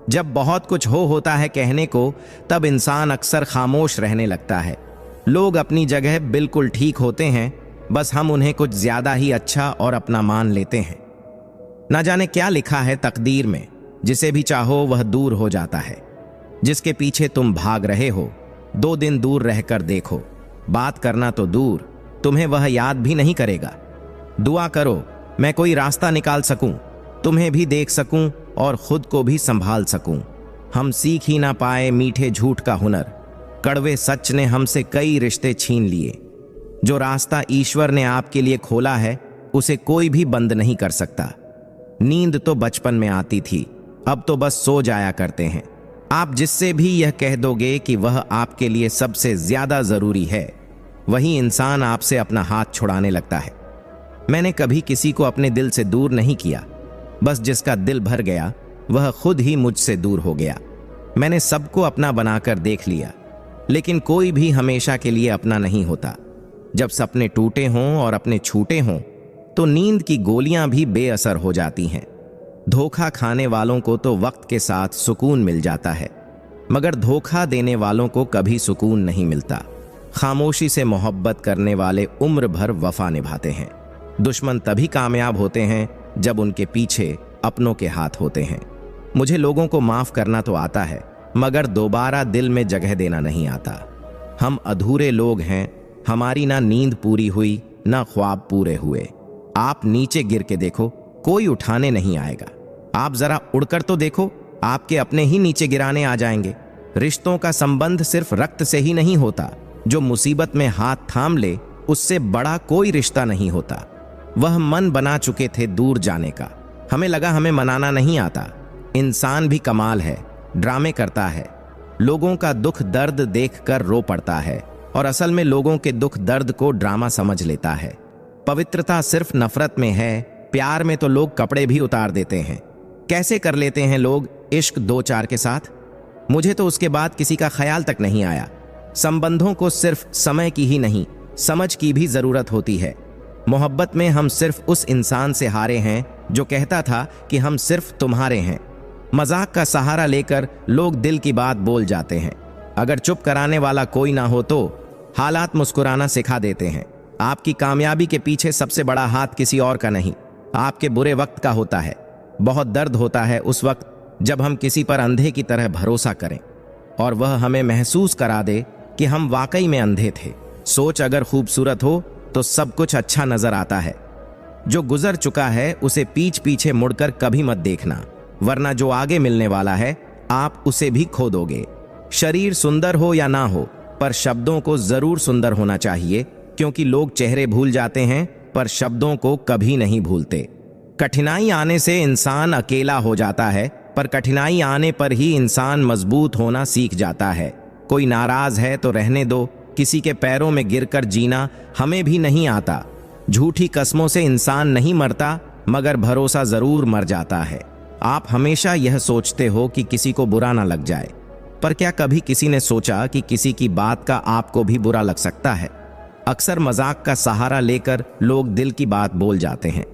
जब बहुत कुछ होता है कहने को, तब इंसान अक्सर खामोश रहने लगता है। लोग अपनी जगह बिल्कुल ठीक होते हैं, बस हम उन्हें कुछ ज्यादा ही अच्छा और अपना मान लेते हैं। ना जाने क्या लिखा है तकदीर में, जिसे भी चाहो वह दूर हो जाता है। जिसके पीछे तुम भाग रहे हो 2 दिन दूर रहकर देखो, बात करना तो दूर, तुम्हें वह याद भी नहीं करेगा। दुआ करो मैं कोई रास्ता निकाल सकूं, तुम्हें भी देख सकूं और खुद को भी संभाल सकूं। हम सीख ही ना पाए मीठे झूठ का हुनर, कड़वे सच ने हमसे कई रिश्ते छीन लिए। जो रास्ता ईश्वर ने आपके लिए खोला है उसे कोई भी बंद नहीं कर सकता। नींद तो बचपन में आती थी, अब तो बस सो जाया करते हैं। आप जिससे भी यह कह दोगे कि वह आपके लिए सबसे ज्यादा जरूरी है, वही इंसान आपसे अपना हाथ छुड़ाने लगता है। मैंने कभी किसी को अपने दिल से दूर नहीं किया, बस जिसका दिल भर गया वह खुद ही मुझसे दूर हो गया। मैंने सबको अपना बनाकर देख लिया, लेकिन कोई भी हमेशा के लिए अपना नहीं होता। जब सपने टूटे हों और अपने छूटे हों तो नींद की गोलियां भी बेअसर हो जाती हैं। धोखा खाने वालों को तो वक्त के साथ सुकून मिल जाता है, मगर धोखा देने वालों को कभी सुकून नहीं मिलता। खामोशी से मोहब्बत करने वाले उम्र भर वफा निभाते हैं। दुश्मन तभी कामयाब होते हैं जब उनके पीछे अपनों के हाथ होते हैं। मुझे लोगों को माफ करना तो आता है, मगर दोबारा दिल में जगह देना नहीं आता। हम अधूरे लोग हैं, हमारी ना नींद पूरी हुई ना ख्वाब पूरे हुए। आप नीचे गिर के देखो, कोई उठाने नहीं आएगा। आप जरा उड़कर तो देखो, आपके अपने ही नीचे गिराने आ जाएंगे। रिश्तों का संबंध सिर्फ रक्त से ही नहीं होता, जो मुसीबत में हाथ थाम ले उससे बड़ा कोई रिश्ता नहीं होता। वह मन बना चुके थे दूर जाने का, हमें लगा हमें मनाना नहीं आता। इंसान भी कमाल है, ड्रामे करता है, लोगों का दुख दर्द देखकर रो पड़ता है और असल में लोगों के दुख दर्द को ड्रामा समझ लेता है। पवित्रता सिर्फ नफरत में है, प्यार में तो लोग कपड़े भी उतार देते हैं। कैसे कर लेते हैं लोग इश्क 2-4 के साथ, मुझे तो उसके बाद किसी का ख्याल तक नहीं आया। संबंधों को सिर्फ समय की ही नहीं, समझ की भी जरूरत होती है। मोहब्बत में हम सिर्फ उस इंसान से हारे हैं जो कहता था कि हम सिर्फ तुम्हारे हैं। मजाक का सहारा लेकर लोग दिल की बात बोल जाते हैं। अगर चुप कराने वाला कोई ना हो तो हालात मुस्कुराना सिखा देते हैं। आपकी कामयाबी के पीछे सबसे बड़ा हाथ किसी और का नहीं, आपके बुरे वक्त का होता है। बहुत दर्द होता है उस वक्त जब हम किसी पर अंधे की तरह भरोसा करें और वह हमें महसूस करा दे कि हम वाकई में अंधे थे। सोच अगर खूबसूरत हो तो सब कुछ अच्छा नजर आता है। जो गुजर चुका है उसे पीछे मुड़कर कभी मत देखना, वरना जो आगे मिलने वाला है आप उसे भी खो दोगे। शरीर सुंदर हो या ना हो, पर शब्दों को जरूर सुंदर होना चाहिए, क्योंकि लोग चेहरे भूल जाते हैं पर शब्दों को कभी नहीं भूलते। कठिनाई आने से इंसान अकेला हो जाता है, पर कठिनाई आने पर ही इंसान मजबूत होना सीख जाता है। कोई नाराज है तो रहने दो, किसी के पैरों में गिरकर जीना हमें भी नहीं आता। झूठी कस्मों से इंसान नहीं मरता, मगर भरोसा जरूर मर जाता है। आप हमेशा यह सोचते हो कि किसी को बुरा ना लग जाए, पर क्या कभी किसी ने सोचा कि किसी की बात का आपको भी बुरा लग सकता है? अक्सर मजाक का सहारा लेकर लोग दिल की बात बोल जाते हैं।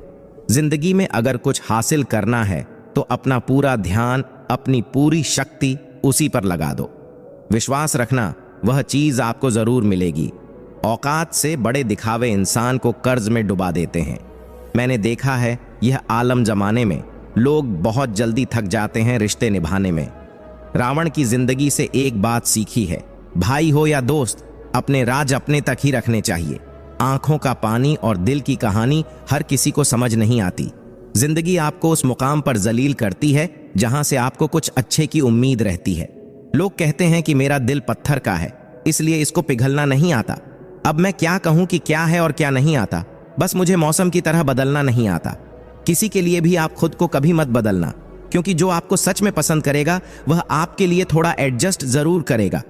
जिंदगी में अगर कुछ हासिल करना है तो अपना पूरा ध्यान, अपनी पूरी शक्ति उसी पर लगा दो। विश्वास रखना, वह चीज आपको जरूर मिलेगी। औकात से बड़े दिखावे इंसान को कर्ज में डुबा देते हैं। मैंने देखा है यह आलम जमाने में लोग बहुत जल्दी थक जाते हैं रिश्ते निभाने में। रावण की जिंदगी से एक बात सीखी है, भाई हो या दोस्त, अपने राज अपने तक ही रखने चाहिए। आंखों का पानी और दिल की कहानी हर किसी को समझ नहीं आती। जिंदगी आपको उस मुकाम पर जलील करती है जहां से आपको कुछ अच्छे की उम्मीद रहती है। लोग कहते हैं कि मेरा दिल पत्थर का है, इसलिए इसको पिघलना नहीं आता। अब मैं क्या कहूं कि क्या है और क्या नहीं आता? बस मुझे मौसम की तरह बदलना नहीं आता। किसी के लिए भी आप खुद को कभी मत बदलना, क्योंकि जो आपको सच में पसंद करेगा वह आपके लिए थोड़ा एडजस्ट जरूर करेगा।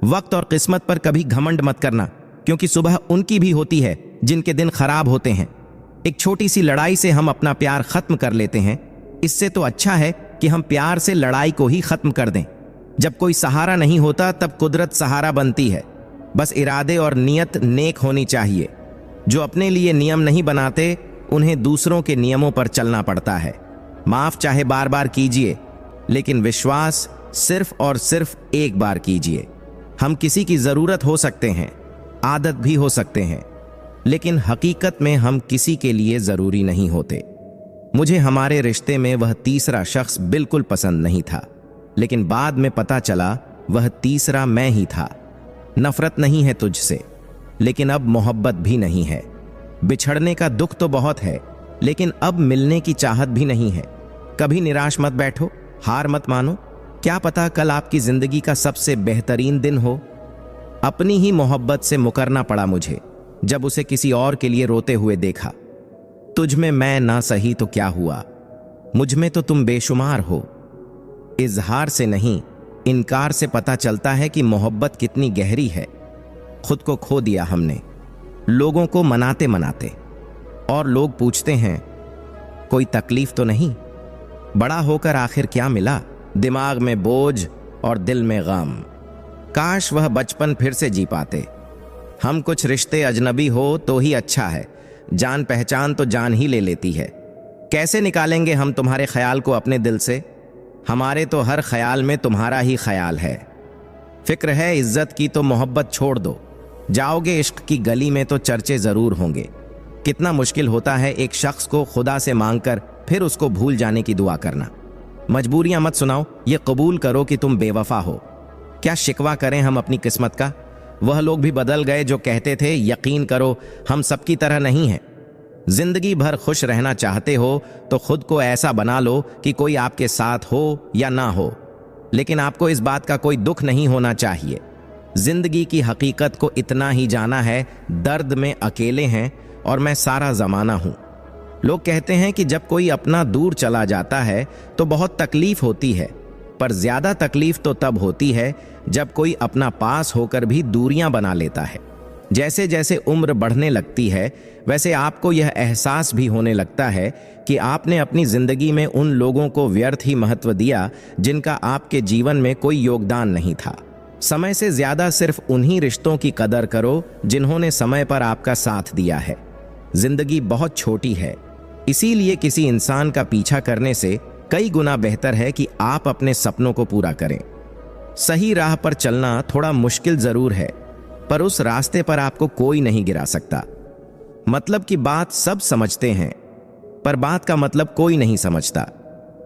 वक्त और किस्मत पर कभी घमंड मत करना, क्योंकि सुबह उनकी भी होती है जिनके दिन खराब होते हैं। एक छोटी सी लड़ाई से हम अपना प्यार खत्म कर लेते हैं। इससे तो अच्छा है कि हम प्यार से लड़ाई को ही खत्म कर दें। जब कोई सहारा नहीं होता तब कुदरत सहारा बनती है। बस इरादे और नियत नेक होनी चाहिए। जो अपने लिए नियम नहीं बनाते उन्हें दूसरों के नियमों पर चलना पड़ता है। माफ चाहे बार बार कीजिए, लेकिन विश्वास सिर्फ और सिर्फ एक बार कीजिए। हम किसी की जरूरत हो सकते हैं, आदत भी हो सकते हैं, लेकिन हकीकत में हम किसी के लिए जरूरी नहीं होते। मुझे हमारे रिश्ते में वह तीसरा शख्स बिल्कुल पसंद नहीं था, लेकिन बाद में पता चला वह तीसरा मैं ही था। नफरत नहीं है तुझसे, लेकिन अब मोहब्बत भी नहीं है। बिछड़ने का दुख तो बहुत है, लेकिन अब मिलने की चाहत भी नहीं है। कभी निराश मत बैठो, हार मत मानो। क्या पता कल आपकी जिंदगी का सबसे बेहतरीन दिन हो। अपनी ही मोहब्बत से मुकरना पड़ा मुझे जब उसे किसी और के लिए रोते हुए देखा। तुझ में मैं ना सही तो क्या हुआ, मुझ में तो तुम बेशुमार हो। इजहार से नहीं, इनकार से पता चलता है कि मोहब्बत कितनी गहरी है। खुद को खो दिया हमने लोगों को मनाते मनाते। और लोग पूछते हैं कोई तकलीफ तो नहीं? बड़ा होकर आखिर क्या मिला? दिमाग में बोझ और दिल में गम। काश वह बचपन फिर से जी पाते। हम कुछ रिश्ते अजनबी हो तो ही अच्छा है, जान पहचान तो जान ही ले लेती है। कैसे निकालेंगे हम तुम्हारे ख्याल को अपने दिल से? हमारे तो हर ख्याल में तुम्हारा ही ख्याल है। फिक्र है इज्जत की तो मोहब्बत छोड़ दो। जाओगे इश्क की गली में तो चर्चे जरूर होंगे। कितना मुश्किल होता है एक शख्स को खुदा से मांगकर फिर उसको भूल जाने की दुआ करना। मजबूरियां मत सुनाओ, ये कबूल करो कि तुम बेवफा हो। क्या शिकवा करें हम अपनी किस्मत का? वह लोग भी बदल गए जो कहते थे यकीन करो हम सबकी तरह नहीं हैं। जिंदगी भर खुश रहना चाहते हो तो खुद को ऐसा बना लो कि कोई आपके साथ हो या ना हो, लेकिन आपको इस बात का कोई दुख नहीं होना चाहिए। जिंदगी की हकीकत को इतना ही जाना है, दर्द में अकेले हैं और मैं सारा जमाना हूं। लोग कहते हैं कि जब कोई अपना दूर चला जाता है तो बहुत तकलीफ होती है, पर ज्यादा तकलीफ तो तब होती है जब कोई अपना पास होकर भी दूरियां बना लेता है। जैसे जैसे उम्र बढ़ने लगती है वैसे आपको यह एहसास भी होने लगता है कि आपने अपनी जिंदगी में उन लोगों को व्यर्थ ही महत्व दिया जिनका आपके जीवन में कोई योगदान नहीं था। समय से ज्यादा सिर्फ उन्हीं रिश्तों की कदर करो जिन्होंने समय पर आपका साथ दिया है। जिंदगी बहुत छोटी है, इसीलिए किसी इंसान का पीछा करने से कई गुना बेहतर है कि आप अपने सपनों को पूरा करें। सही राह पर चलना थोड़ा मुश्किल जरूर है, पर उस रास्ते पर आपको कोई नहीं गिरा सकता। मतलब की बात सब समझते हैं, पर बात का मतलब कोई नहीं समझता।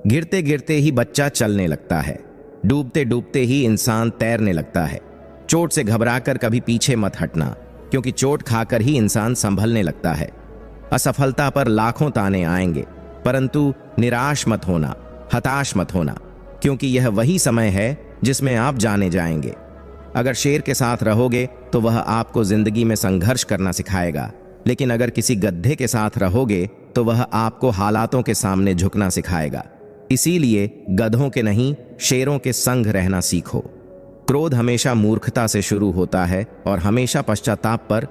गिरते गिरते ही बच्चा चलने लगता है, डूबते डूबते ही इंसान तैरने लगता है। चोट से घबराकर कभी पीछे मत हटना, क्योंकि चोट खाकर ही इंसान संभलने लगता है। असफलता पर लाखों ताने आएंगे, परंतु निराश मत होना, हताश मत होना, क्योंकि यह वही समय है जिसमें आप जाने जाएंगे। अगर शेर के साथ रहोगे तो वह आपको जिंदगी में संघर्ष करना सिखाएगा, लेकिन अगर किसी गधे के साथ रहोगे तो वह आपको हालातों के सामने झुकना सिखाएगा। इसीलिए गधों के नहीं, शेरों के संग रहना सीखो। क्रोध हमेशा मूर्खता से शुरू होता है और हमेशा पश्चाताप पर